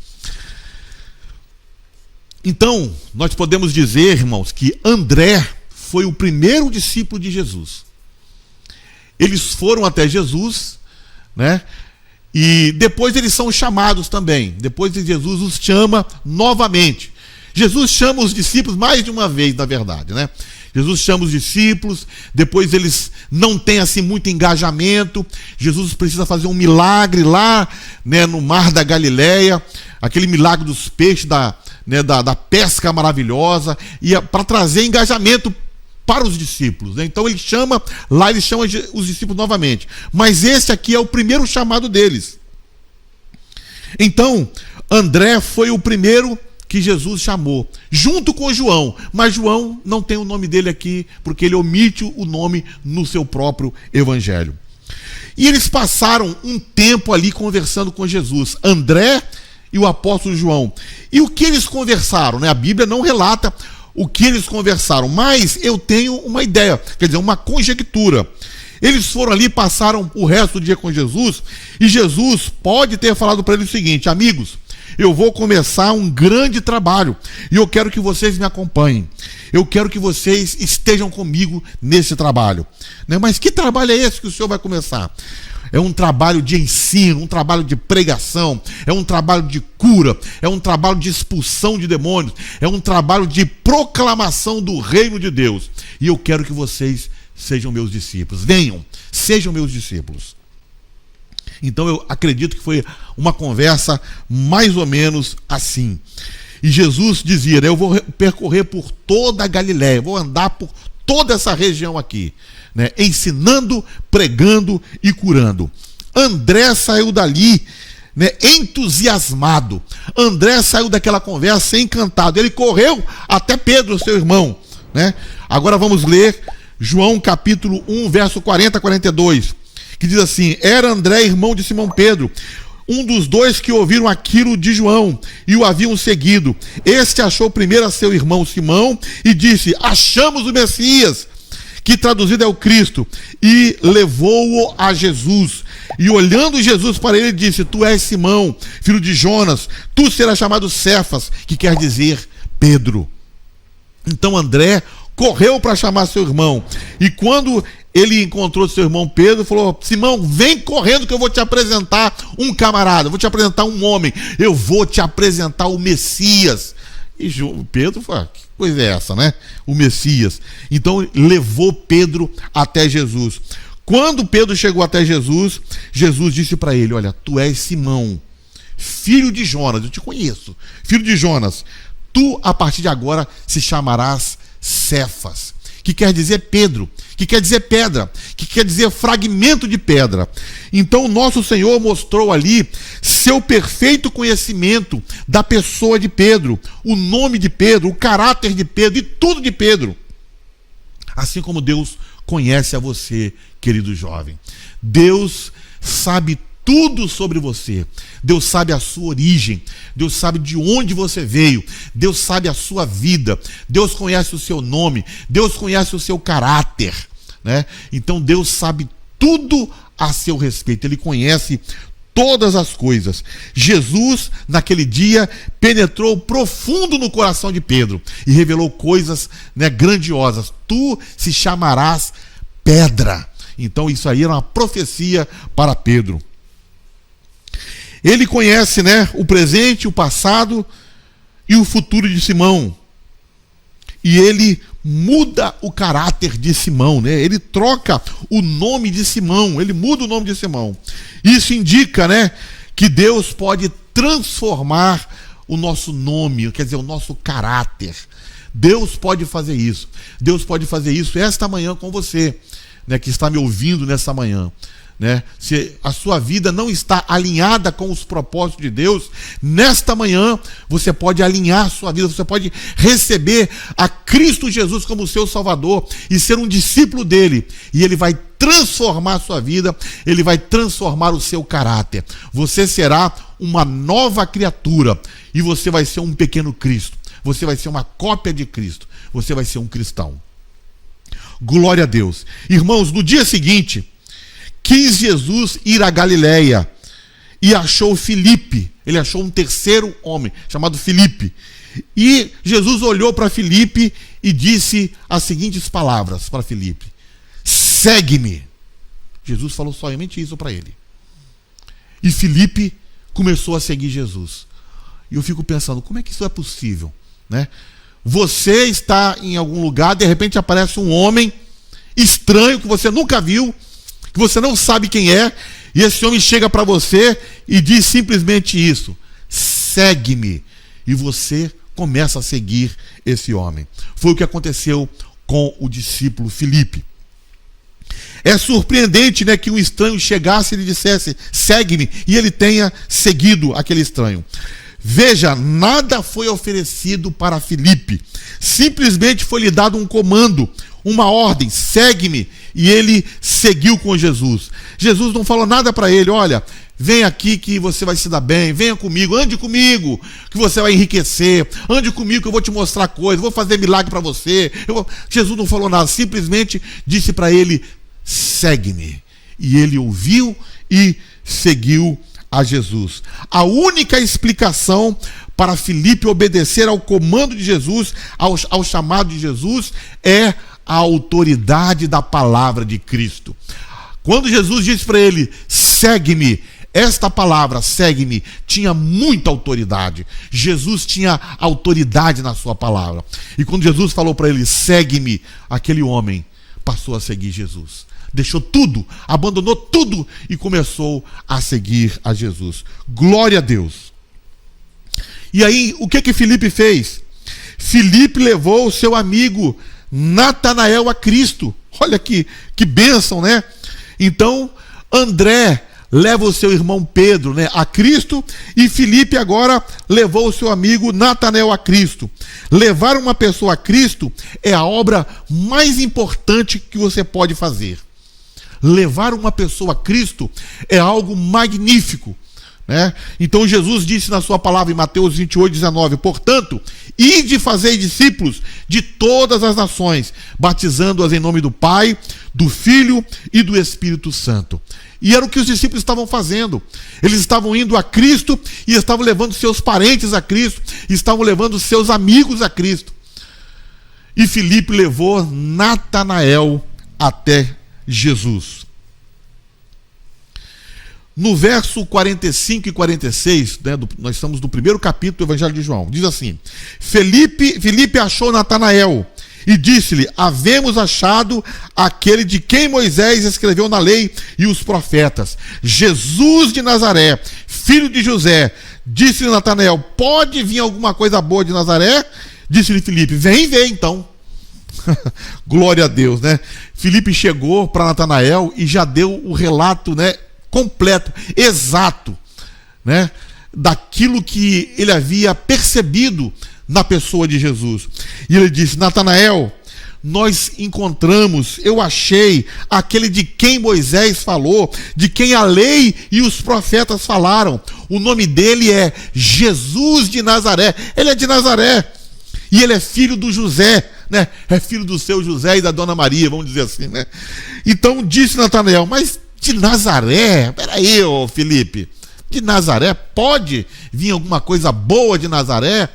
Então, nós podemos dizer, irmãos, que André foi o primeiro discípulo de Jesus. Eles foram até Jesus, né? E depois eles são chamados também. Depois Jesus os chama novamente. Jesus chama os discípulos mais de uma vez, na verdade, né? Jesus chama os discípulos, depois eles não têm assim muito engajamento. Jesus precisa fazer um milagre lá, né, no mar da Galileia, aquele milagre dos peixes, da pesca maravilhosa, e para trazer engajamento para os discípulos, né? Então ele chama os discípulos novamente. Mas esse aqui é o primeiro chamado deles. Então, André foi o primeiro que Jesus chamou, junto com João. Mas João não tem o nome dele aqui, porque ele omite o nome no seu próprio evangelho. E eles passaram um tempo ali conversando com Jesus, André e o apóstolo João. E o que eles conversaram, né? A Bíblia não relata o que eles conversaram, mas eu tenho uma ideia, quer dizer, uma conjectura. Eles foram ali, passaram o resto do dia com Jesus, e Jesus pode ter falado para eles o seguinte: amigos, eu vou começar um grande trabalho e eu quero que vocês me acompanhem. Eu quero que vocês estejam comigo nesse trabalho. Né? Mas que trabalho é esse que o Senhor vai começar? É um trabalho de ensino, um trabalho de pregação, é um trabalho de cura, é um trabalho de expulsão de demônios, é um trabalho de proclamação do reino de Deus. E eu quero que vocês sejam meus discípulos. Venham, sejam meus discípulos. Então eu acredito que foi uma conversa mais ou menos assim. E Jesus dizia, né, eu vou percorrer por toda a Galileia, vou andar por toda essa região aqui, né, ensinando, pregando e curando. André saiu dali, né, entusiasmado. André saiu daquela conversa encantado. Ele correu até Pedro, seu irmão, né? Agora vamos ler João capítulo 1, verso 40 a 42. Que diz assim: era André, irmão de Simão Pedro, um dos 2 que ouviram aquilo de João e o haviam seguido. Este achou primeiro a seu irmão Simão e disse: achamos o Messias, que traduzido é o Cristo, e levou-o a Jesus. E olhando Jesus para ele, disse: tu és Simão, filho de Jonas, tu serás chamado Cefas, que quer dizer Pedro. Então André correu para chamar seu irmão, e quando ele encontrou seu irmão Pedro, falou: Simão, vem correndo que eu vou te apresentar um camarada, vou te apresentar um homem, eu vou te apresentar o Messias. E Pedro falou: que coisa é essa, né? O Messias. Então levou Pedro até Jesus. Quando Pedro chegou até Jesus, Jesus disse para ele: olha, tu és Simão, filho de Jonas, eu te conheço, filho de Jonas, tu a partir de agora se chamarás Cefas, que quer dizer Pedro, que quer dizer pedra, que quer dizer fragmento de pedra. Então o nosso Senhor mostrou ali seu perfeito conhecimento da pessoa de Pedro, o nome de Pedro, o caráter de Pedro e tudo de Pedro. Assim como Deus conhece a você, querido jovem. Deus sabe tudo sobre você. Deus sabe a sua origem. Deus sabe de onde você veio. Deus sabe a sua vida. Deus conhece o seu nome. Deus conhece o seu caráter, né? Então Deus sabe tudo a seu respeito. Ele conhece todas as coisas. Jesus, naquele dia, penetrou profundo no coração de Pedro e revelou coisas, né, grandiosas. Tu se chamarás pedra. Então isso aí era uma profecia para Pedro. Ele conhece, né, o presente, o passado e o futuro de Simão. E ele muda o caráter de Simão, né? Ele troca o nome de Simão, ele muda o nome de Simão. Isso indica, né, que Deus pode transformar o nosso nome, quer dizer, o nosso caráter. Deus pode fazer isso. Deus pode fazer isso esta manhã com você, né, que está me ouvindo nessa manhã. Né? Se a sua vida não está alinhada com os propósitos de Deus, nesta manhã você pode alinhar a sua vida, você pode receber a Cristo Jesus como seu Salvador e ser um discípulo dele, e ele vai transformar a sua vida, ele vai transformar o seu caráter. Você será uma nova criatura e você vai ser um pequeno Cristo, você vai ser uma cópia de Cristo, você vai ser um cristão. Glória a Deus. Irmãos, no dia seguinte quis Jesus ir a Galileia e achou Filipe. Ele achou um terceiro homem chamado Filipe. E Jesus olhou para Filipe e disse as seguintes palavras para Filipe: segue-me. Jesus falou somente isso para ele. E Filipe começou a seguir Jesus. E eu fico pensando, como é que isso é possível, né? Você está em algum lugar, de repente aparece um homem estranho que você nunca viu, que você não sabe quem é, e esse homem chega para você e diz simplesmente isso: segue-me. E você começa a seguir esse homem. Foi o que aconteceu com o discípulo Filipe. É surpreendente, né, que um estranho chegasse e lhe dissesse: segue-me, e ele tenha seguido aquele estranho. Veja, nada foi oferecido para Filipe. Simplesmente foi lhe dado um comando, uma ordem: segue-me. E ele seguiu com Jesus. Jesus não falou nada para ele: olha, vem aqui que você vai se dar bem, venha comigo, ande comigo que você vai enriquecer, ande comigo que eu vou te mostrar coisas, vou fazer milagre para você. Jesus não falou nada, simplesmente disse para ele: segue-me. E ele ouviu e seguiu a Jesus. A única explicação para Filipe obedecer ao comando de Jesus, ao chamado de Jesus, é a autoridade da palavra de Cristo. Quando Jesus disse para ele: segue-me, esta palavra, segue-me, tinha muita autoridade. Jesus tinha autoridade na sua palavra. E quando Jesus falou para ele: segue-me, aquele homem passou a seguir Jesus. Deixou tudo, abandonou tudo e começou a seguir a Jesus. Glória a Deus. E aí, o que Filipe fez? Filipe levou o seu amigo Natanael a Cristo. Olha que bênção, né? Então, André leva o seu irmão Pedro, né, a Cristo, e Filipe agora levou o seu amigo Natanael a Cristo. Levar uma pessoa a Cristo é a obra mais importante que você pode fazer. Levar uma pessoa a Cristo é algo magnífico, né? Então Jesus disse na sua palavra em Mateus 28:19: portanto, ide fazei discípulos de todas as nações, batizando-as em nome do Pai, do Filho e do Espírito Santo. E era o que os discípulos estavam fazendo. Eles estavam indo a Cristo e estavam levando seus parentes a Cristo, estavam levando seus amigos a Cristo. E Filipe levou Natanael até Jesus. No verso 45 e 46, né, nós estamos no primeiro capítulo do Evangelho de João, diz assim: Filipe achou Natanael e disse-lhe: havemos achado aquele de quem Moisés escreveu na lei e os profetas, Jesus de Nazaré, filho de José. Disse-lhe Natanael: pode vir alguma coisa boa de Nazaré? Disse-lhe Filipe: vem ver então. Glória a Deus, né? Filipe chegou para Natanael e já deu o relato, né, completo, exato, né, daquilo que ele havia percebido na pessoa de Jesus. E ele disse: Natanael, nós encontramos, eu achei aquele de quem Moisés falou, de quem a lei e os profetas falaram. O nome dele é Jesus de Nazaré. Ele é de Nazaré e ele é filho do José, né? É filho do seu José e da dona Maria, vamos dizer assim, né? Então disse Natanael: mas de Nazaré? Peraí, ô Filipe, de Nazaré pode vir alguma coisa boa de Nazaré?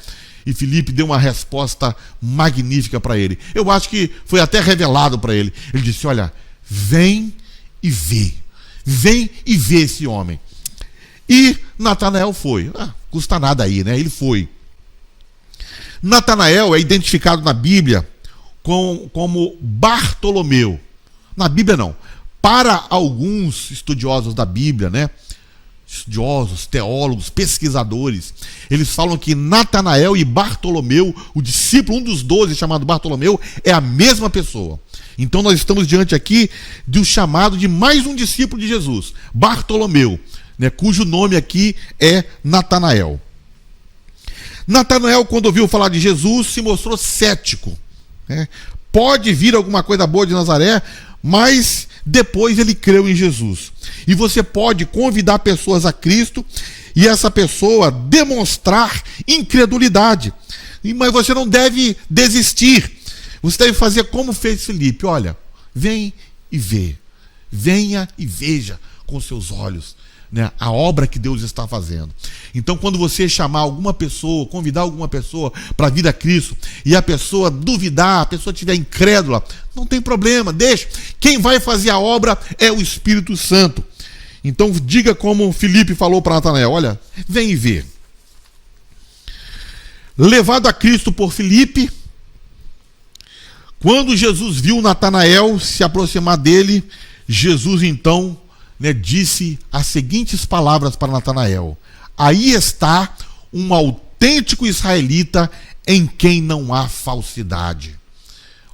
E Filipe deu uma resposta magnífica para ele. Eu acho que foi até revelado para ele. Ele disse: olha, vem e vê. Vem e vê esse homem. E Natanael foi. Custa nada aí, né? Ele foi. Natanael é identificado na Bíblia como Bartolomeu. Na Bíblia não. Para alguns estudiosos da Bíblia, né? Estudiosos, teólogos, pesquisadores, eles falam que Natanael e Bartolomeu, o discípulo, um dos 12 chamado Bartolomeu, é a mesma pessoa. Então nós estamos diante aqui de um chamado de mais um discípulo de Jesus, Bartolomeu, né, cujo nome aqui é Natanael. Natanael, quando ouviu falar de Jesus, se mostrou cético, né? Pode vir alguma coisa boa de Nazaré, mas depois ele creu em Jesus. E você pode convidar pessoas a Cristo e essa pessoa demonstrar incredulidade. Mas você não deve desistir. Você deve fazer como fez Filipe. Olha, vem e vê. Venha e veja com seus olhos, né, a obra que Deus está fazendo. Então, quando você chamar alguma pessoa, convidar alguma pessoa para vir a Cristo, e a pessoa duvidar, a pessoa estiver incrédula, não tem problema, deixa. Quem vai fazer a obra é o Espírito Santo. Então, diga como Filipe falou para Natanael: olha, vem e vê. Levado a Cristo por Filipe, quando Jesus viu Natanael se aproximar dele, Jesus então, né, disse as seguintes palavras para Natanael: aí está um autêntico israelita em quem não há falsidade.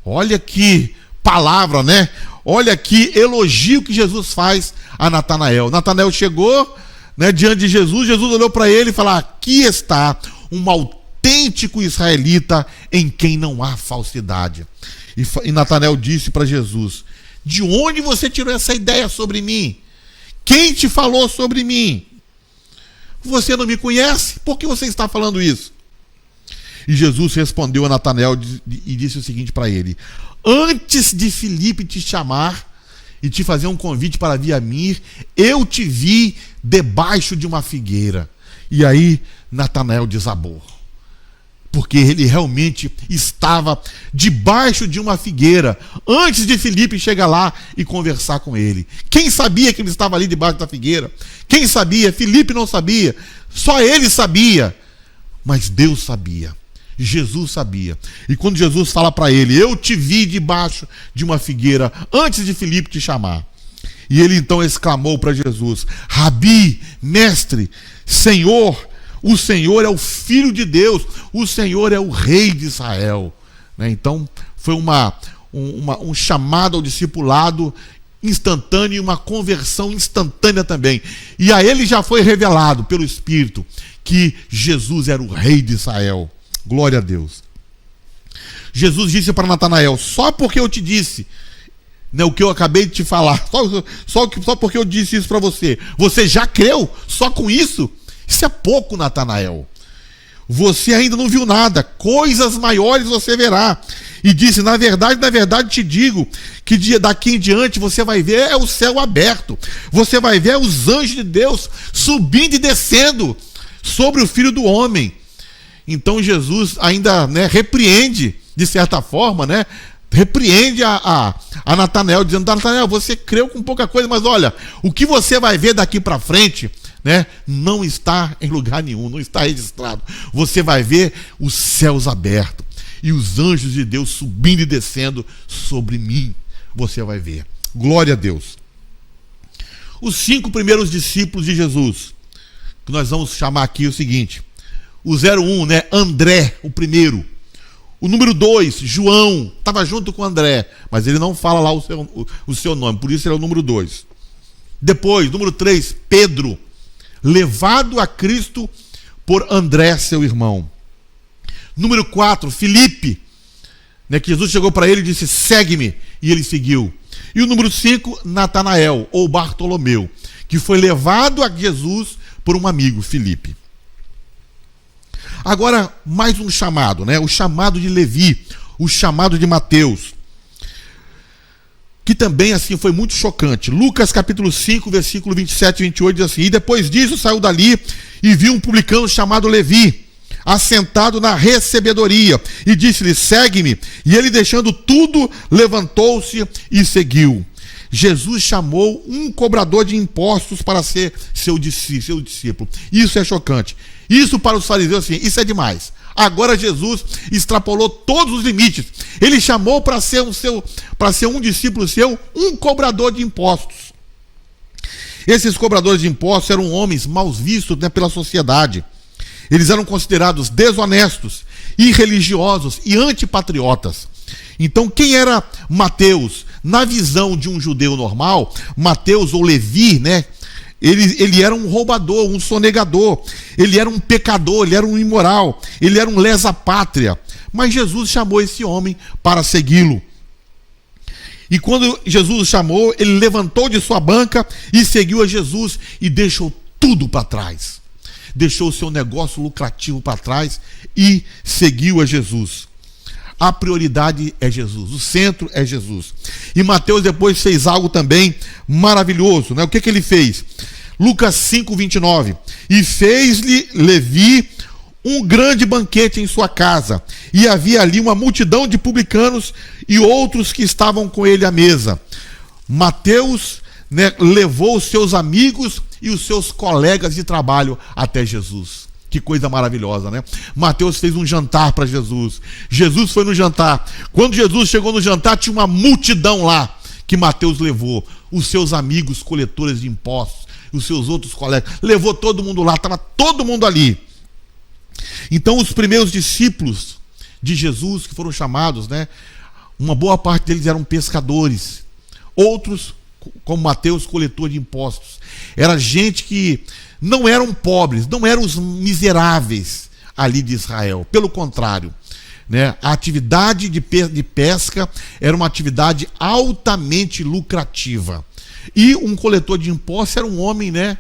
Olha que palavra, né? Olha que elogio que Jesus faz a Natanael. Natanael chegou, né, diante de Jesus, Jesus olhou para ele e falou: aqui está um autêntico israelita em quem não há falsidade. E Natanael disse para Jesus: de onde você tirou essa ideia sobre mim? Quem te falou sobre mim? Você não me conhece? Por que você está falando isso? E Jesus respondeu a Natanael e disse o seguinte para ele: antes de Filipe te chamar e te fazer um convite para vir a mim, eu te vi debaixo de uma figueira. E aí Natanael desabou, porque ele realmente estava debaixo de uma figueira antes de Filipe chegar lá e conversar com ele. Quem sabia que ele estava ali debaixo da figueira? Quem sabia? Filipe não sabia, só ele sabia, mas Deus sabia, Jesus sabia. E quando Jesus fala para ele: eu te vi debaixo de uma figueira antes de Filipe te chamar, e ele então exclamou para Jesus: Rabi, mestre, Senhor, o Senhor é o Filho de Deus, o Senhor é o Rei de Israel. Né? Então foi um chamado ao discipulado instantâneo e uma conversão instantânea também. E a ele já foi revelado pelo Espírito que Jesus era o Rei de Israel. Glória a Deus. Jesus disse para Natanael: só porque eu te disse, né, o que eu acabei de te falar, só porque eu disse isso para você, você já creu só com isso? Isso é pouco, Natanael. Você ainda não viu nada, coisas maiores você verá. E disse, na verdade te digo, que daqui em diante você vai ver o céu aberto, você vai ver os anjos de Deus subindo e descendo sobre o Filho do Homem. Então Jesus ainda, né, repreende, de certa forma, né, repreende a Natanael, dizendo, Natanael, você creu com pouca coisa, mas olha, o que você vai ver daqui para frente, né, não está em lugar nenhum, não está registrado. Você vai ver os céus abertos e os anjos de Deus subindo e descendo sobre mim. Você vai ver. Glória a Deus. Os 5 primeiros discípulos de Jesus, que nós vamos chamar aqui o seguinte: o 01, né, André, o primeiro. O número 2, João, estava junto com André, mas ele não fala lá o seu nome, por isso ele é o número 2. Depois, número 3, Pedro, levado a Cristo por André, seu irmão. Número 4, Filipe, né, que Jesus chegou para ele e disse, segue-me, e ele seguiu. E o número 5, Natanael, ou Bartolomeu, que foi levado a Jesus por um amigo, Filipe. Agora, mais um chamado, né? O chamado de Levi, o chamado de Mateus, que também assim foi muito chocante. Lucas capítulo 5, versículo 27 e 28 diz assim, e depois disso saiu dali e viu um publicano chamado Levi, assentado na recebedoria, e disse-lhe, segue-me. E ele, deixando tudo, levantou-se e seguiu. Jesus chamou um cobrador de impostos para ser seu discípulo. Isso é chocante. Isso para os fariseus, assim, isso é demais. Agora Jesus extrapolou todos os limites. Ele chamou para ser um discípulo seu, um cobrador de impostos. Esses cobradores de impostos eram homens mal vistos, né, pela sociedade. Eles eram considerados desonestos, irreligiosos e antipatriotas. Então, quem era Mateus? Na visão de um judeu normal, Mateus ou Levi, né? Ele era um roubador, um sonegador, ele era um pecador, ele era um imoral, ele era um lesa-pátria. Mas Jesus chamou esse homem para segui-lo. E quando Jesus o chamou, ele levantou de sua banca e seguiu a Jesus e deixou tudo para trás. Deixou o seu negócio lucrativo para trás e seguiu a Jesus. A prioridade é Jesus, o centro é Jesus. E Mateus depois fez algo também maravilhoso, né? O que ele fez? Lucas 5, 29. E fez-lhe Levi um grande banquete em sua casa, e havia ali uma multidão de publicanos e outros que estavam com ele à mesa. Mateus, né, levou os seus amigos e os seus colegas de trabalho até Jesus. Que coisa maravilhosa, né? Mateus fez um jantar para Jesus. Jesus foi no jantar. Quando Jesus chegou no jantar, tinha uma multidão lá que Mateus levou. Os seus amigos coletores de impostos, os seus outros colegas. Levou todo mundo lá, estava todo mundo ali. Então os primeiros discípulos de Jesus que foram chamados, né? Uma boa parte deles eram pescadores. Outros, como Mateus, coletor de impostos. Era gente que não eram pobres, não eram os miseráveis ali de Israel. Pelo contrário, né, a atividade de pesca era uma atividade altamente lucrativa. E um coletor de impostos era um homem, né,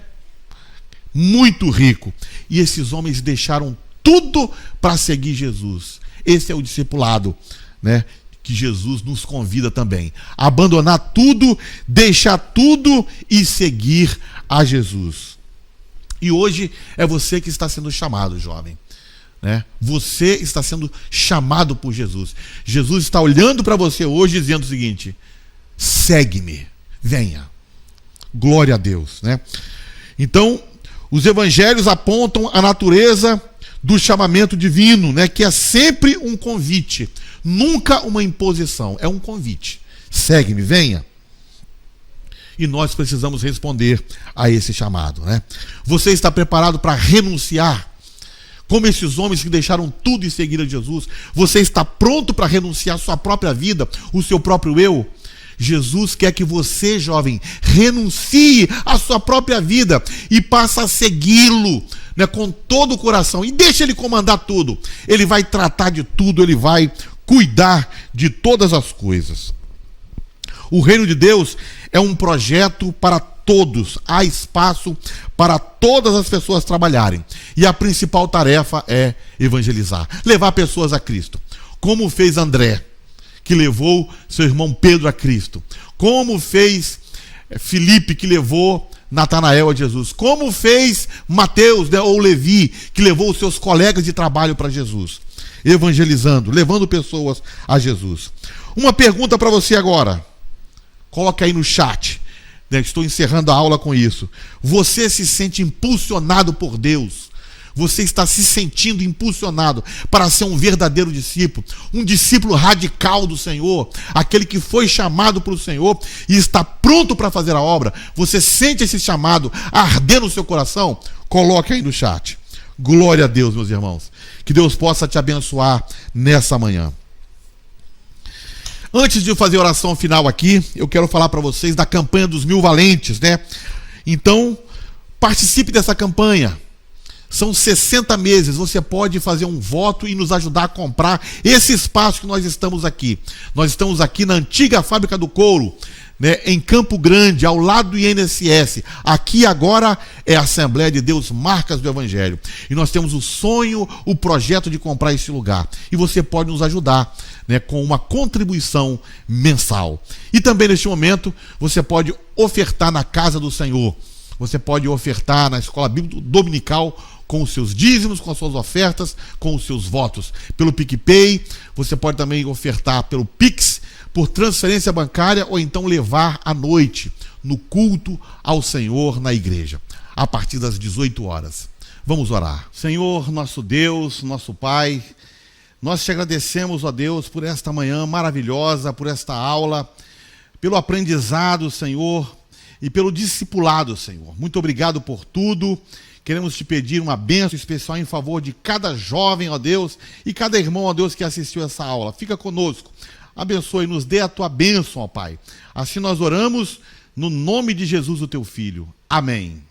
muito rico. E esses homens deixaram tudo para seguir Jesus. Esse é o discipulado, né, que Jesus nos convida também. Abandonar tudo, deixar tudo e seguir a Jesus. E hoje é você que está sendo chamado, jovem, né? Você está sendo chamado por Jesus. Jesus está olhando para você hoje dizendo o seguinte: segue-me, venha. Glória a Deus, né? Então, os evangelhos apontam a natureza do chamamento divino, né? Que é sempre um convite, nunca uma imposição, é um convite. Segue-me, venha. E nós precisamos responder a esse chamado, né? Você está preparado para renunciar? Como esses homens que deixaram tudo e seguiram Jesus? Você está pronto para renunciar a sua própria vida, o seu próprio eu? Jesus quer que você, jovem, renuncie à sua própria vida e passe a segui-lo, né, com todo o coração. E deixa ele comandar tudo. Ele vai tratar de tudo, ele vai cuidar de todas as coisas. O reino de Deus é um projeto para todos. Há espaço para todas as pessoas trabalharem. E a principal tarefa é evangelizar, levar pessoas a Cristo. Como fez André, que levou seu irmão Pedro a Cristo. Como fez Filipe, que levou Natanael a Jesus. Como fez Mateus, né, ou Levi, que levou os seus colegas de trabalho para Jesus. Evangelizando, levando pessoas a Jesus. Uma pergunta para você agora. Coloque aí no chat. Estou encerrando a aula com isso. Você se sente impulsionado por Deus? Você está se sentindo impulsionado para ser um verdadeiro discípulo, um discípulo radical do Senhor, aquele que foi chamado pelo Senhor e está pronto para fazer a obra? Você sente esse chamado arder no seu coração? Coloque aí no chat. Glória a Deus, meus irmãos. Que Deus possa te abençoar nessa manhã. Antes de eu fazer a oração final aqui, eu quero falar para vocês da campanha dos 1000 valentes, né? Então, participe dessa campanha. São 60 meses, você pode fazer um voto e nos ajudar a comprar esse espaço que nós estamos aqui. Nós estamos aqui na antiga fábrica do couro, né, em Campo Grande, ao lado do INSS. Aqui agora é a Assembleia de Deus, Marcas do Evangelho. E nós temos o sonho, o projeto de comprar esse lugar. E você pode nos ajudar, né, com uma contribuição mensal. E também neste momento você pode ofertar na casa do Senhor. Você pode ofertar na escola bíblica dominical com os seus dízimos, com as suas ofertas, com os seus votos. Pelo PicPay, você pode também ofertar pelo Pix, por transferência bancária, ou então levar à noite no culto ao Senhor na igreja, a partir das 18 horas. Vamos orar. Senhor, nosso Deus, nosso Pai, nós te agradecemos, ó Deus, por esta manhã maravilhosa, por esta aula, pelo aprendizado, Senhor, e pelo discipulado, Senhor. Muito obrigado por tudo. Queremos te pedir uma bênção especial em favor de cada jovem, ó Deus, e cada irmão, ó Deus, que assistiu essa aula. Fica conosco. Abençoe, nos dê a tua bênção, ó Pai. Assim nós oramos no nome de Jesus, o teu Filho. Amém.